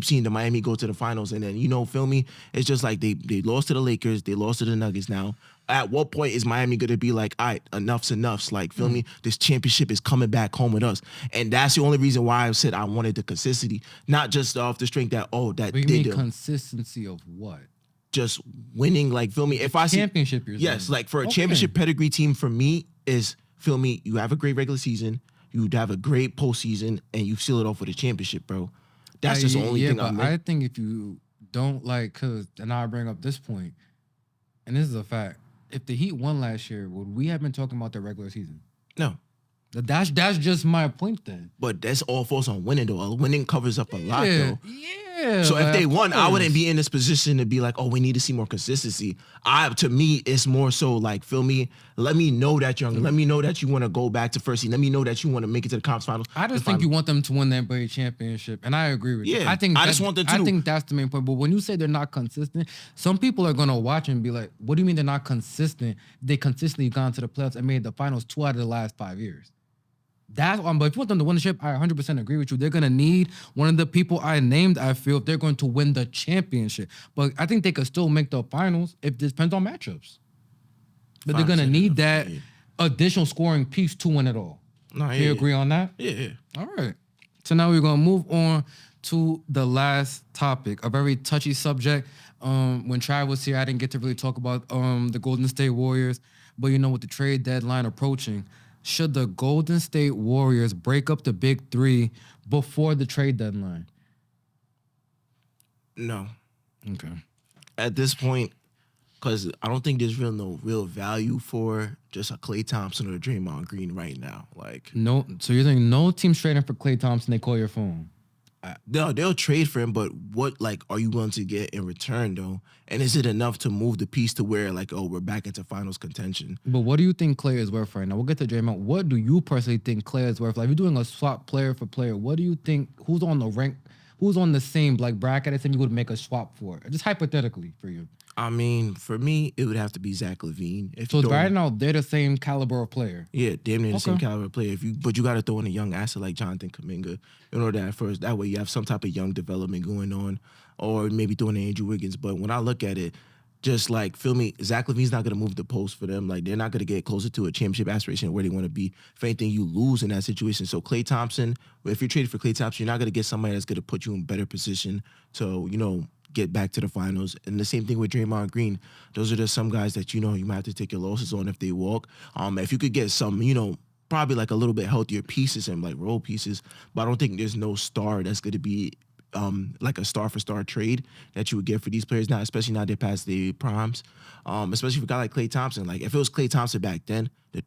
seeing the Miami go to the finals and then, feel me? It's just like they lost to the Lakers, they lost to the Nuggets now. At what point is Miami going to be like, all right, enough's enough? Like, feel me? This championship is coming back home with us. And that's the only reason why I said I wanted the consistency, not just off the strength that, that they did. Consistency of what? Just winning, like, feel me? If I see championship, yes, like for a championship pedigree team, for me, is, feel me, you have a great regular season, you'd have a great postseason, and you seal it off with a championship, bro. That's just the only thing I'm I think if you don't and I'll bring up this point, and this is a fact, if the Heat won last year, would we have been talking about the regular season? No. That's just my point then. But that's all falls on winning, though. Winning covers up a lot, though. Yeah. So if they won, I wouldn't be in this position to be like, we need to see more consistency. To me, it's more so like, feel me, let me know that you're young. Let me know that you want to go back to first seed. Let me know that you want to make it to the conference finals. I just think you want them to win the NBA championship, and I agree with you. I just want them to. I think that's the main point. But when you say they're not consistent, some people are going to watch and be like, what do you mean they're not consistent? They consistently gone to the playoffs and made the finals 2 out of the last 5 years. That's but if you want them to win the chip, I 100% agree with you. They're gonna need one of the people I named. I feel if they're going to win the championship, but I think they could still make the finals. If this depends on matchups. But they're gonna isn't need enough. that Yeah. additional scoring piece to win it all. No, Do you agree on that? Yeah. All right. So now we're gonna move on to the last topic, a very touchy subject. When Trav was here, I didn't get to really talk about the Golden State Warriors, but with the trade deadline approaching, should the Golden State Warriors break up the big three before the trade deadline? No. Okay. At this point, because I don't think there's no real value for just a Klay Thompson or a Draymond Green right now. Like, No, so you're saying no team's trading for Klay Thompson, they call your phone. they'll trade for him, but what are you willing to get in return though? And is it enough to move the piece to where we're back into finals contention? But what do you think Klay is worth right now? We'll get to Draymond. What do you personally think Klay is worth? Like, if you're doing a swap player for player, what do you think? Who's on the rank? Who's on the same bracket as him? You would make a swap for, just hypothetically for you. I mean, for me, it would have to be Zach LaVine. So right now they're the same caliber of player. Yeah, damn near the same Okay. caliber player. But you got to throw in a young asset like Jonathan Kuminga in order that first. That way you have some type of young development going on, or maybe throwing in Andrew Wiggins. But when I look at it, just feel me, Zach LaVine's not gonna move the post for them. Like, they're not gonna get closer to a championship aspiration where they want to be. If anything, you lose in that situation. So Klay Thompson, if you're traded for Klay Thompson, you're not gonna get somebody that's gonna put you in better position to get back to the finals. And the same thing with Draymond Green. Those are just some guys that you might have to take your losses on if they walk. If you could get some, probably a little bit healthier pieces and role pieces, but I don't think there's no star that's going to be a star for star trade that you would get for these players now, especially now they're past the primes. Especially for a guy like Klay Thompson. Like, if it was Klay Thompson back then, the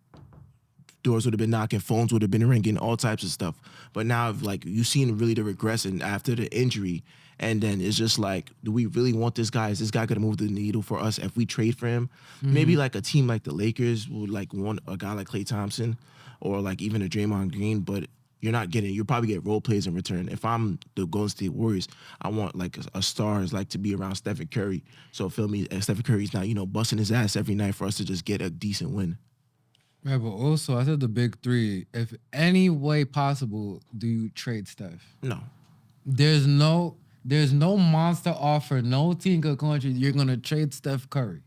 doors would have been knocking, phones would have been ringing, all types of stuff. But now, you've seen really the regression after the injury. And then it's just do we really want this guy? Is this guy going to move the needle for us if we trade for him? Mm-hmm. Maybe a team like the Lakers would want a guy like Klay Thompson or even a Draymond Green, but you're not getting, you'll probably get role plays in return. If I'm the Golden State Warriors, I want a stars to be around Stephen Curry. So feel me, Stephen Curry's not, busting his ass every night for us to just get a decent win. Yeah, but also I said the big three. If any way possible, do you trade Steph? No. There's no monster offer. No team could country. You're gonna trade Steph Curry.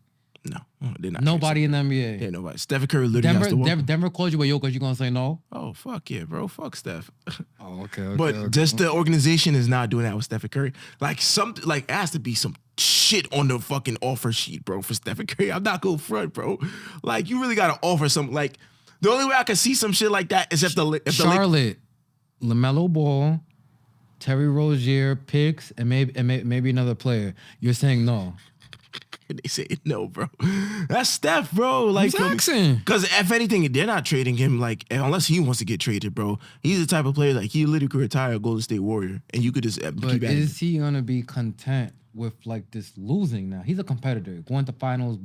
No, they're not. Nobody in the NBA. Yeah, nobody. Stephen Curry literally has to walk. Denver called you with Jokic. You gonna say no? Oh, fuck yeah, bro. Fuck Steph. Oh, okay. But just the organization is not doing that with Stephen Curry. It has to be some shit on the fucking offer sheet, bro, for Stephen Curry. I'm not going front, bro. You really gotta offer some. The only way I can see some shit like that is if Charlotte, LaMelo Ball, Terry Rozier, picks, and maybe another player. You're saying no. They say no, bro. That's Steph, bro. Because if anything, they're not trading him. Unless he wants to get traded, bro. He's the type of player he literally could retire a Golden State Warrior, and you could just but keep at is he gonna be content with this losing now? He's a competitor. Going to finals,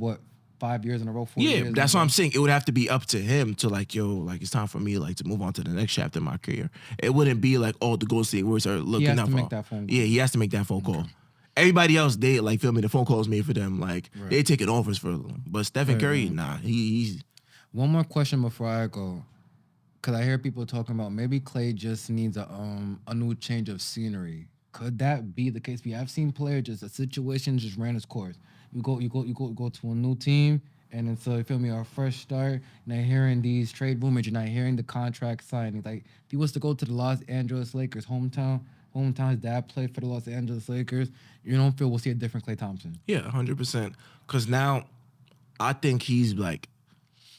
5 years in a row? 4 years? Yeah, that's what I'm saying. It would have to be up to him to it's time for me to move on to the next chapter in my career. It wouldn't be the Golden State Warriors are looking out for. He has to make that phone call. Yeah, he has to make that phone call. Everybody else, they feel me. The phone call is made for them. They taking offers for them. But Stephen Curry, nah, he's. One more question before I go, because I hear people talking about maybe Klay just needs a new change of scenery. Could that be the case? I've seen players just a situation just ran its course. You go to a new team, and then so you feel me, our fresh start. You're not hearing these trade rumors. You're not hearing the contract signings. If he was to go to the Los Angeles Lakers, hometown, his dad played for the Los Angeles Lakers. You don't feel we'll see a different Klay Thompson? Yeah, 100%. Because now, I think he's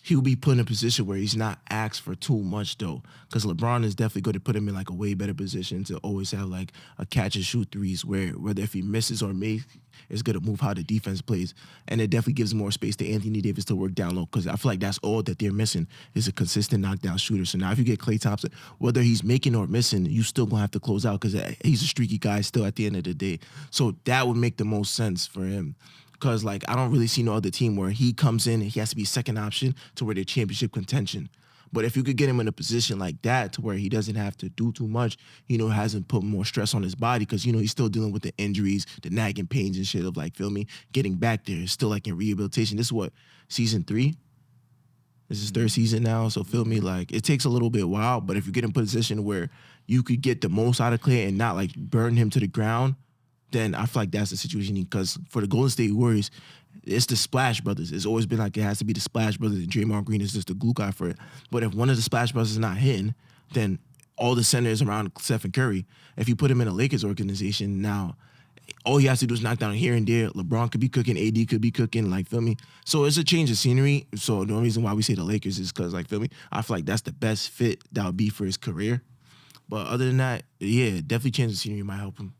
he'll be put in a position where he's not asked for too much though. Because LeBron is definitely going to put him in a way better position to always have a catch and shoot threes where whether if he misses or makes, it's going to move how the defense plays. And it definitely gives more space to Anthony Davis to work down low because I feel that's all that they're missing is a consistent knockdown shooter. So now if you get Klay Thompson, whether he's making or missing, you still going to have to close out because he's a streaky guy still at the end of the day. So that would make the most sense for him. Because, I don't really see no other team where he comes in and he has to be second option to where they're championship contention. But if you could get him in a position like that to where he doesn't have to do too much, hasn't put more stress on his body because, he's still dealing with the injuries, the nagging pains and shit of, feel me, getting back there. It's still, in rehabilitation. This is what, season 3? This is third season now. So, feel me, it takes a little bit while. But if you get in a position where you could get the most out of Klay and not, burn him to the ground, then I feel like that's the situation. Because for the Golden State Warriors, it's the Splash Brothers. It's always been like it has to be the Splash Brothers, and Draymond Green is just the glue guy for it. But if one of the Splash Brothers is not hitting, then all the centers around Stephen Curry, if you put him in a Lakers organization now, all he has to do is knock down here and there. LeBron could be cooking, AD could be cooking, like, feel me? So it's a change of scenery. So the only reason why we say the Lakers is because, like, feel me? I feel like that's the best fit that would be for his career. But other than that, yeah, definitely change of scenery might help him.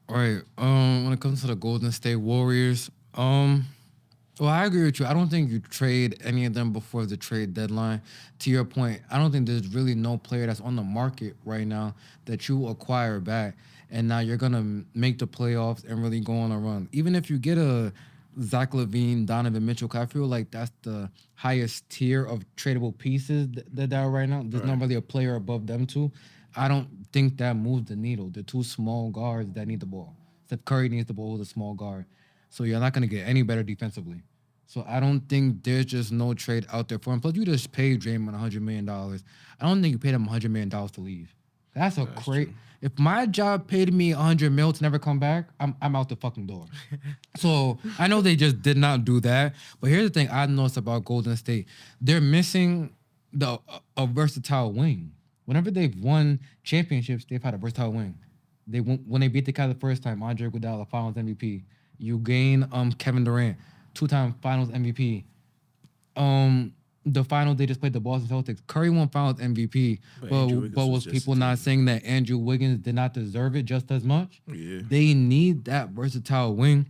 All right. When it comes to the Golden State Warriors, well, I agree with you. I don't think you trade any of them before the trade deadline. To your point, I don't think there's really no player that's on the market right now that you acquire back, and now you're going to make the playoffs and really go on a run. Even if you get a Zach LaVine, Donovan Mitchell, 'cause I feel like that's the highest tier of tradable pieces that are right now. There's not really a player above them two. I don't think that moves the needle. They're two small guards that need the ball. Steph Curry needs the ball with a small guard. So you're not going to get any better defensively. So I don't think there's just no trade out there for him. Plus, you just paid Draymond $100 million. I don't think you paid him $100 million to leave. That's crazy. If my job paid me $100 million to never come back, I'm out the fucking door. So I know they just did not do that. But here's the thing I noticed about Golden State. They're missing a versatile wing. Whenever they've won championships, they've had a versatile wing. When they beat the Cavs the first time, Andre Iguodala, Finals MVP. You gain Kevin Durant, 2-time Finals MVP. The finals they just played the Boston Celtics. Curry won Finals MVP, but was people not saying that Andrew Wiggins did not deserve it just as much? Yeah. They need that versatile wing.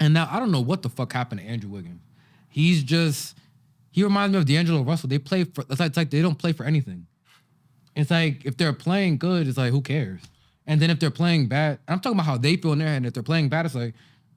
And now I don't know what the fuck happened to Andrew Wiggins. He reminds me of D'Angelo Russell. They play for it's like they don't play for anything. It's like if they're playing good, it's like who cares? And then if they're playing bad, I'm talking about how they feel in their head. If they're playing bad, it's like,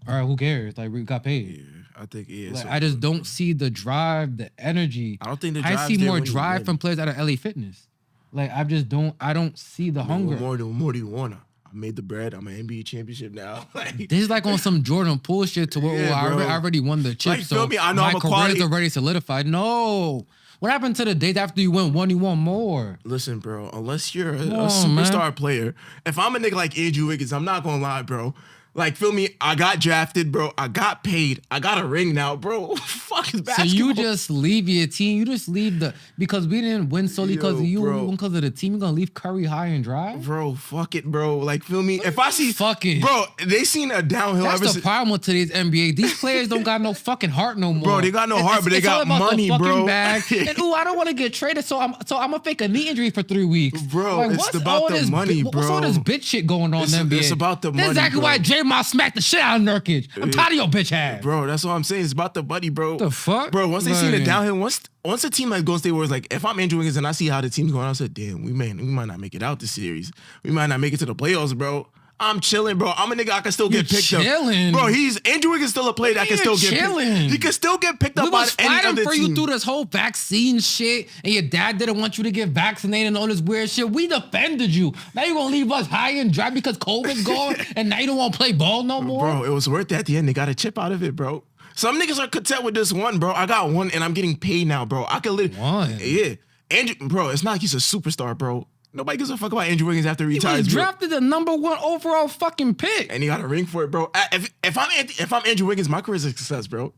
all right, who cares? Like we got paid. Yeah. I think Like, I just don't see the drive, the energy. I don't think the I see more drive from players out of LA Fitness. Like I don't see the hunger. What more do you want? I made the bread. I'm an NBA championship now. This is like on some Jordan Poole shit to where I already won the chip. Like, feel me? I know my I'm a career's quality already solidified. No. What happened to the days after you win one, you want more? Listen, bro, unless you're a superstar player, if I'm a nigga like Andrew Wiggins, I'm not gonna lie, bro. Like, feel me? I got drafted, bro. I got paid. I got a ring now, bro. Fuck is basketball. So you just leave your team. You just leave because we didn't win solely because of you. We won because of the team. You gonna leave Curry high and dry? Bro, fuck it, bro. Like, feel me? If I see, fuck it, bro. They seen a downhill. That's the problem with today's NBA. These players don't got no fucking heart no more. Bro, they got no heart, but they got money, the bro. Bag. And I don't want to get traded, so I'm gonna fake a knee injury for 3 weeks. Bro, like, it's about the money, bro. What's all this bitch shit going on in the NBA? It's about the money. That's exactly why Draymond smacked the shit out of Nurkic. I'm tired of your bitch ass. Bro, that's what I'm saying. It's about the money, bro. The fuck? Bro, once they see the downhill, once a team like Golden State Warriors, like, if I'm Andrew Wiggins and I see how the team's going, I said, damn, we might not make it out this series. We might not make it to the playoffs, bro. I'm chilling, bro. I'm a nigga I can still get picked up. Bro, Andrew Wiggins still a player that can still get picked up. He can still get picked up by any other team. We was fighting for you through this whole vaccine shit, and your dad didn't want you to get vaccinated and all this weird shit. We defended you. Now you gonna leave us high and dry because COVID's gone, and now you don't want to play ball no more? Bro, it was worth it at the end. They got a chip out of it, bro. Some niggas are content with this one, bro. I got one, and I'm getting paid now, bro. I can literally... One? Yeah. Andrew, bro, it's not like he's a superstar, bro. Nobody gives a fuck about Andrew Wiggins after he retires. He was drafted the number 1 overall fucking pick. And he got a ring for it, bro. If I'm Andrew Wiggins, my career is a success, bro.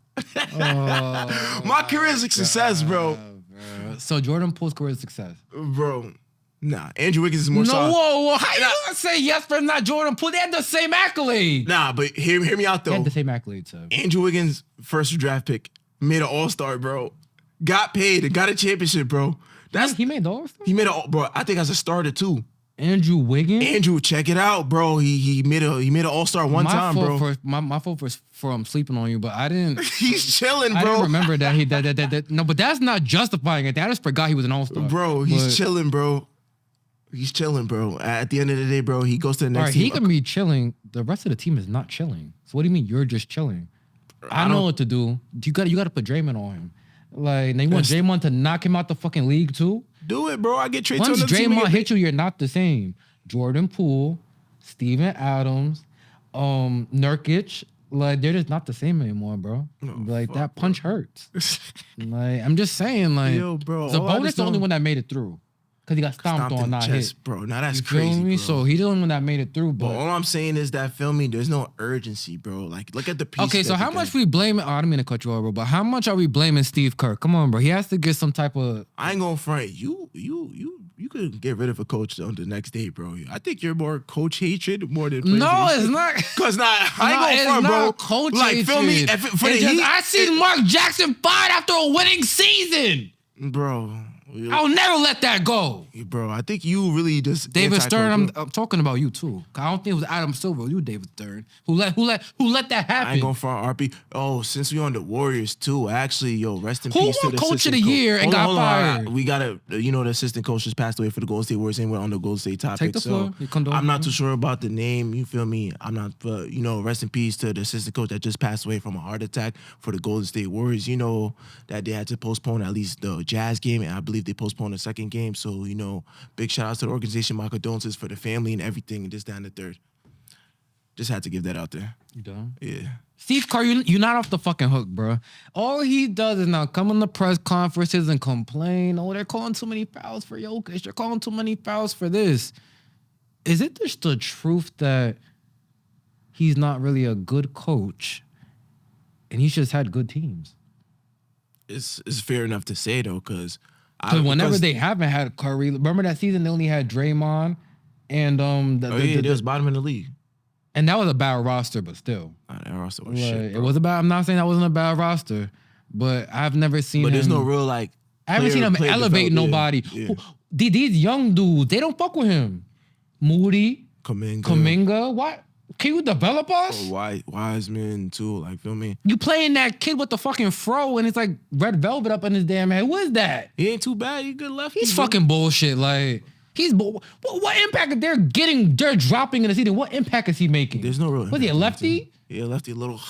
My career is a success, bro. So Jordan Poole's career is a success. Bro, nah. Andrew Wiggins is more solid. Whoa. How you gonna say yes but not Jordan Poole? They had the same accolade. Nah, but hear me out, though. They had the same accolade, so. Andrew Wiggins, first draft pick, made an All-Star, bro. Got paid and got a championship, bro. He made the All-Star? He made bro, I think as a starter too. Andrew Wiggins? Andrew, check it out, bro. He made an All-Star one time, bro. My fault for sleeping on you, but I didn't. He's chilling, bro. I didn't remember that no, but that's not justifying it. I just forgot he was an All-Star. Bro, he's chilling, bro. He's chilling, bro. At the end of the day, bro, he goes to the next team. He can be chilling. The rest of the team is not chilling. So what do you mean you're just chilling? I know what to do. You got to put Draymond on him. Like, now you want Draymond to knock him out the fucking league too? Do it, bro. I get traded to another team. Once Draymond hit you, you're not the same. Jordan Poole, Steven Adams, Nurkic, like, they're just not the same anymore, bro. That punch hurts. Like, I'm just saying, like, yo, bro, Sabonis the only one that made it through. because he got stomped in on, the not chest, hit. bro. Now that's You feel crazy, me? bro. So he's the only one that made it through. But But all I'm saying is that, feel me, there's no urgency, bro. Like, look at the pieces. okay, so how much we blaming? Oh, I didn't mean to cut you over, but how much are we blaming Steve Kerr? Come on, bro. He has to get some type of. I ain't gonna front. You could get rid of a coach on the next day, bro. I think you're more coach hatred more than players. No, it's not. Cause I ain't No, gonna front, bro. coach Like, feel me? hatred. For the Heat, I seen Mark Jackson fired after a winning season. bro. I'll never let that go. Bro, I think you really just David Stern. I'm talking about you too. I don't think it was Adam Silver. You, David Stern, who let that happen. I ain't going for RP. Oh, since we on the Warriors too, actually, yo, rest in Who peace to won the coach of assistant the year and got fired? We got the assistant coach just passed away for the Golden State Warriors, and we're on the Golden State topic. Take the floor. I'm not too sure about the name. You feel me? I'm not, but rest in peace to the assistant coach that just passed away from a heart attack for the Golden State Warriors. You know that they had to postpone at least the Jazz game, and I believe they postponed the second game. So big shout outs to the organization. My condolences for the family and everything, and this, that, and the third. Just had to give that out there. You done? Yeah. Steve Kerr, you're not off the fucking hook, bro. All he does is now come on the press conferences and complain. Oh, they're calling too many fouls for Jokic. They're calling too many fouls for this. Is it just the truth that he's not really a good coach and he's just had good teams? It's fair enough to say, though, because whenever they haven't had Curry, remember that season they only had Draymond and they was bottom in the league. And that was a bad roster, but still. That roster was like, shit, bro. It was I'm not saying that wasn't a bad roster, but I've never seen him. But there's no real, like, I haven't seen him elevate nobody. Yeah. These young dudes, they don't fuck with him. Moody, Kuminga. What? Can you develop us? Wiseman, too. Like, feel me? You playing that kid with the fucking fro and it's like red velvet up in his damn head. What is that? He ain't too bad. He good lefty. He's fucking bullshit. Like, what impact they're dropping in the season? What impact is he making? There's no real impact. Was he a lefty? Yeah, lefty, a little,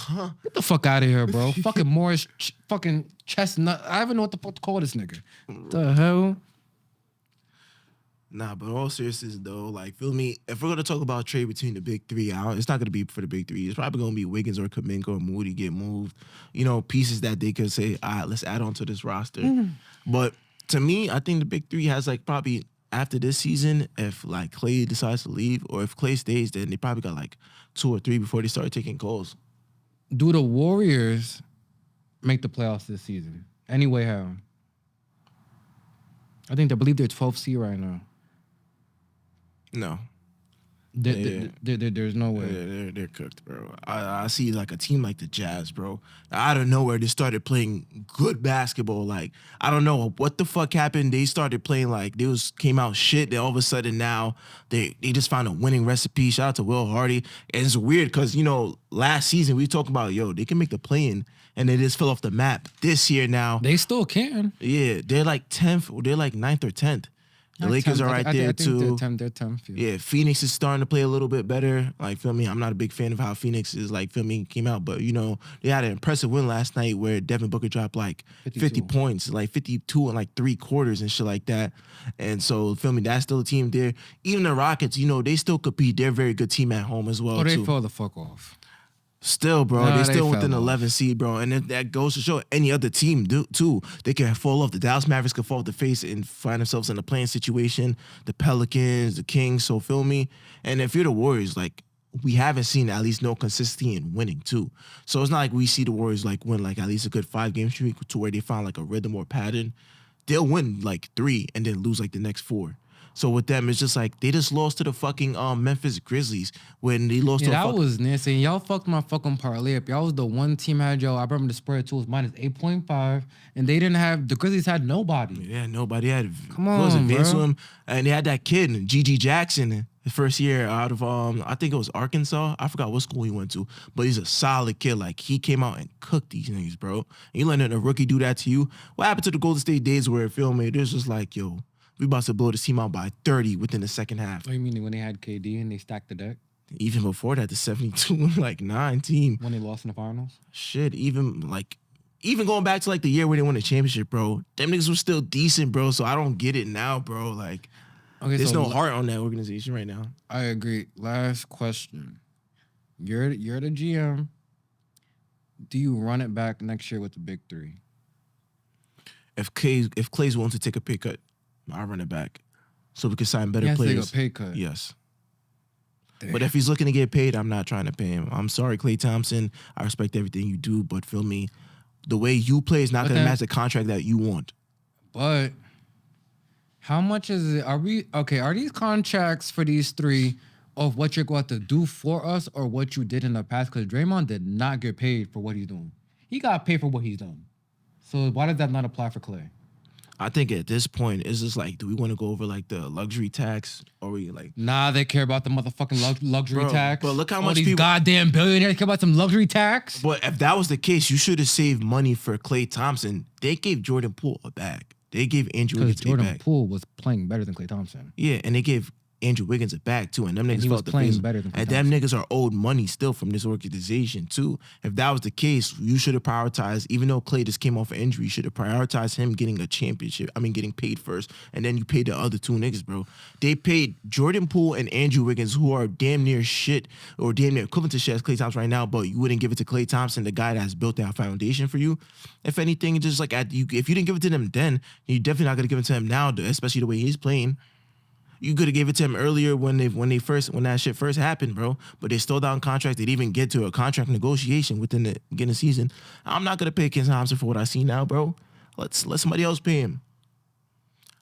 Get the fuck out of here, bro. Fucking Morris, fucking chestnut. I don't even know what the fuck to call this nigga. The hell? Nah, but all seriousness, though, like, feel me? If we're going to talk about trade between the big three, it's not going to be for the big three. It's probably going to be Wiggins or Kuminga or Moody get moved. Pieces that they could say, all right, let's add on to this roster. But to me, I think the big three has, like, probably after this season, if, like, Klay decides to leave or if Klay stays, then they probably got, like, 2 or 3 before they start taking calls. Do the Warriors make the playoffs this season? Anyway, how? I believe they're 12th seed right now. No. There's no way. Yeah, they're cooked, bro. I see like a team like the Jazz, bro. Out of nowhere, they started playing good basketball. Like, I don't know what the fuck happened. They started playing like came out shit. Then all of a sudden now they just found a winning recipe. Shout out to Will Hardy. And it's weird because last season we talked about they can make the play-in and they just fell off the map. This year now they still can. Yeah, they're like 10th or they're like 9th or 10th. The Lakers are right there, too. They're 10th. Yeah, Phoenix is starting to play a little bit better. Like, feel me? I'm not a big fan of how Phoenix is, like, feel me, came out. But, they had an impressive win last night where Devin Booker dropped, like, 50 points, like 52 and, like, 3 quarters and shit like that. And so, feel me, that's still a team there. Even the Rockets, they still compete. They're a very good team at home as well, they too. fell the fuck off. Still, bro, Nah, they're still they within fell 11 seed, bro. And that goes to show any other team, too. They can fall off. The Dallas Mavericks can fall off the face and find themselves in a playing situation. The Pelicans, the Kings, so feel me. And if you're the Warriors, like, we haven't seen at least no consistency in winning, too. So it's not like we see the Warriors, like, win, like, at least a good 5-game streak to where they find, like, a rhythm or pattern. They'll win, like, 3 and then lose, like, the next 4. So with them, it's just like they just lost to the fucking Memphis Grizzlies when they lost. Yeah, that was nasty. Y'all fucked my fucking parlay up. Y'all was the one team had I remember the spread too was minus 8.5, and they didn't have the Grizzlies had nobody. Yeah, nobody had. Come on, bro. And they had that kid, Gigi Jackson, the first year out of I think it was Arkansas. I forgot what school he went to, but he's a solid kid. Like he came out and cooked these niggas, bro. And you letting a rookie do that to you? What happened to the Golden State days where there's just like, yo, we about to blow this team out by 30 within the second half. Oh, you mean when they had KD and they stacked the deck? Even before that, the 72-9 team. When they lost in the finals? Shit, even going back to like the year where they won the championship, bro, them niggas were still decent, bro. So I don't get it now, bro. Like, there's no heart on that organization right now. I agree. Last question. You're the GM. Do you run it back next year with the big three? If Clay's willing to take a pay cut, I'll run it back. so we can sign better He has to players. take a pay cut. Yes. Damn. But if he's looking to get paid, I'm not trying to pay him. I'm sorry, Klay Thompson. I respect everything you do, but feel me, the way you play is not going to match the contract that you want. But how much is it? Are these contracts for these three of what you're going to do for us or what you did in the past? Because Draymond did not get paid for what he's doing. He got paid for what he's done. So why does that not apply for Klay? I think at this point, it's just like, do we want to go over like the luxury tax, or we like? Nah, they care about the motherfucking luxury tax. But look how All much these people, goddamn billionaires care about some luxury tax. But if that was the case, you should have saved money for Klay Thompson. They gave Jordan Poole a bag. They gave Andrew Wiggins a bag. Jordan Poole was playing better than Klay Thompson. Yeah, and they gave Andrew Wiggins a bag too, and them niggas felt the pain. Better than and them niggas are owed money still from this organization too. If that was the case, you should have prioritized. Even though Klay just came off an injury, you should have prioritized him getting a championship. I mean, getting paid first, and then you paid the other two niggas, bro. They paid Jordan Poole and Andrew Wiggins, who are damn near shit or damn near equivalent to shit as Klay Thompson right now. But you wouldn't give it to Klay Thompson, the guy that has built that foundation for you. If anything, just like if you didn't give it to them then, you're definitely not gonna give it to him now, especially the way he's playing. You could have gave it to him earlier when that shit first happened, bro. But they stole down contracts. They didn't even get to a contract negotiation within the beginning of the season. I'm not gonna pay Klay Thompson for what I see now, bro. Let somebody else pay him.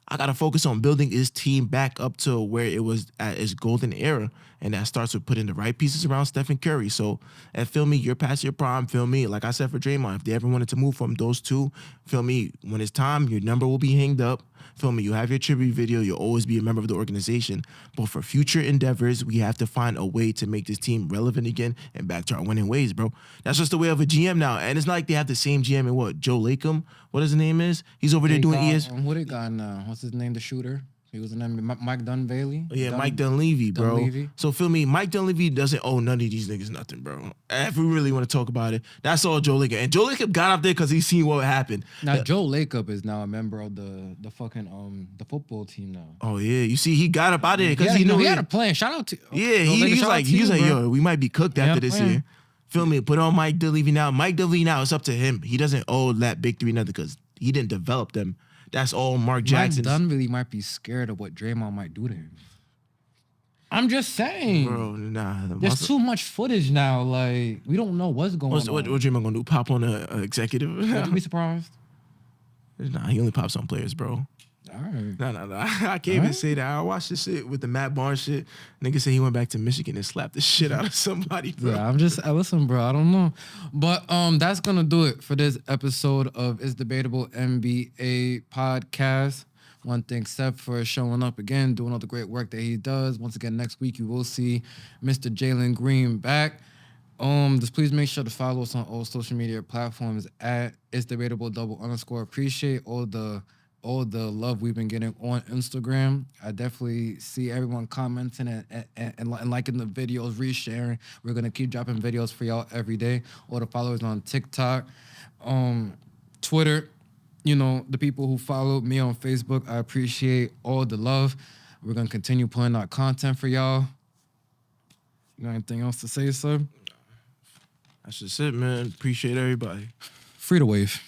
I gotta focus on building his team back up to where it was at its golden era, and that starts with putting the right pieces around Stephen Curry. So, and feel me, you're past your prime. Feel me, like I said for Draymond, if they ever wanted to move from those two, feel me, when it's time, your number will be hanged up. Feel me, you have your tribute video. You'll always be a member of the organization. But for future endeavors, we have to find a way to make this team relevant again and back to our winning ways, bro. That's just the way of a GM now. And it's not like they have the same GM in what? Joe Lacob? What his name is? He's over there doing ES. What they got now? What's his name? The shooter? He was in name Mike Dunleavy. Yeah, Mike Dunleavy, bro. Dunleavy. So feel me, Mike Dunleavy doesn't owe none of these niggas nothing, bro. If we really want to talk about it, that's all Joe Lacob. And Joe Lacob got up there because he seen what happened. Now Joe Lacob is now a member of the fucking the football team now. Oh yeah, you see, he got up out of there because he knew he had a plan. Shout out to he was like, yo, we might be cooked after this year. Feel me? Put on Mike Dunleavy now. Mike Dunleavy now, it's up to him. He doesn't owe that big three nothing because he didn't develop them. That's all Mark Jackson. Mike Dunleavy might be scared of what Draymond might do to him. I'm just saying. Bro, nah. There's too much footage now. Like, we don't know what's going on. What Draymond gonna do? Pop on a executive? Would be surprised. Nah, he only pops on players, bro. All right. No. I can't even say that. I watched this shit with the Matt Barnes shit. Nigga said he went back to Michigan and slapped the shit out of somebody, bro. Yeah, listen, bro, I don't know. But that's gonna do it for this episode of It's Debatable NBA podcast. One thing, Seth, for showing up again, doing all the great work that he does. Once again, next week you will see Mr. Jalen Green back. Just please make sure to follow us on all social media platforms at It's Debatable _. Appreciate all the love we've been getting on Instagram. I definitely see everyone commenting and liking the videos, resharing. We're going to keep dropping videos for y'all every day. All the followers on TikTok, Twitter, the people who follow me on Facebook, I appreciate all the love. We're going to continue putting out content for y'all. You got anything else to say, sir? That's just it, man. Appreciate everybody. Free to wave.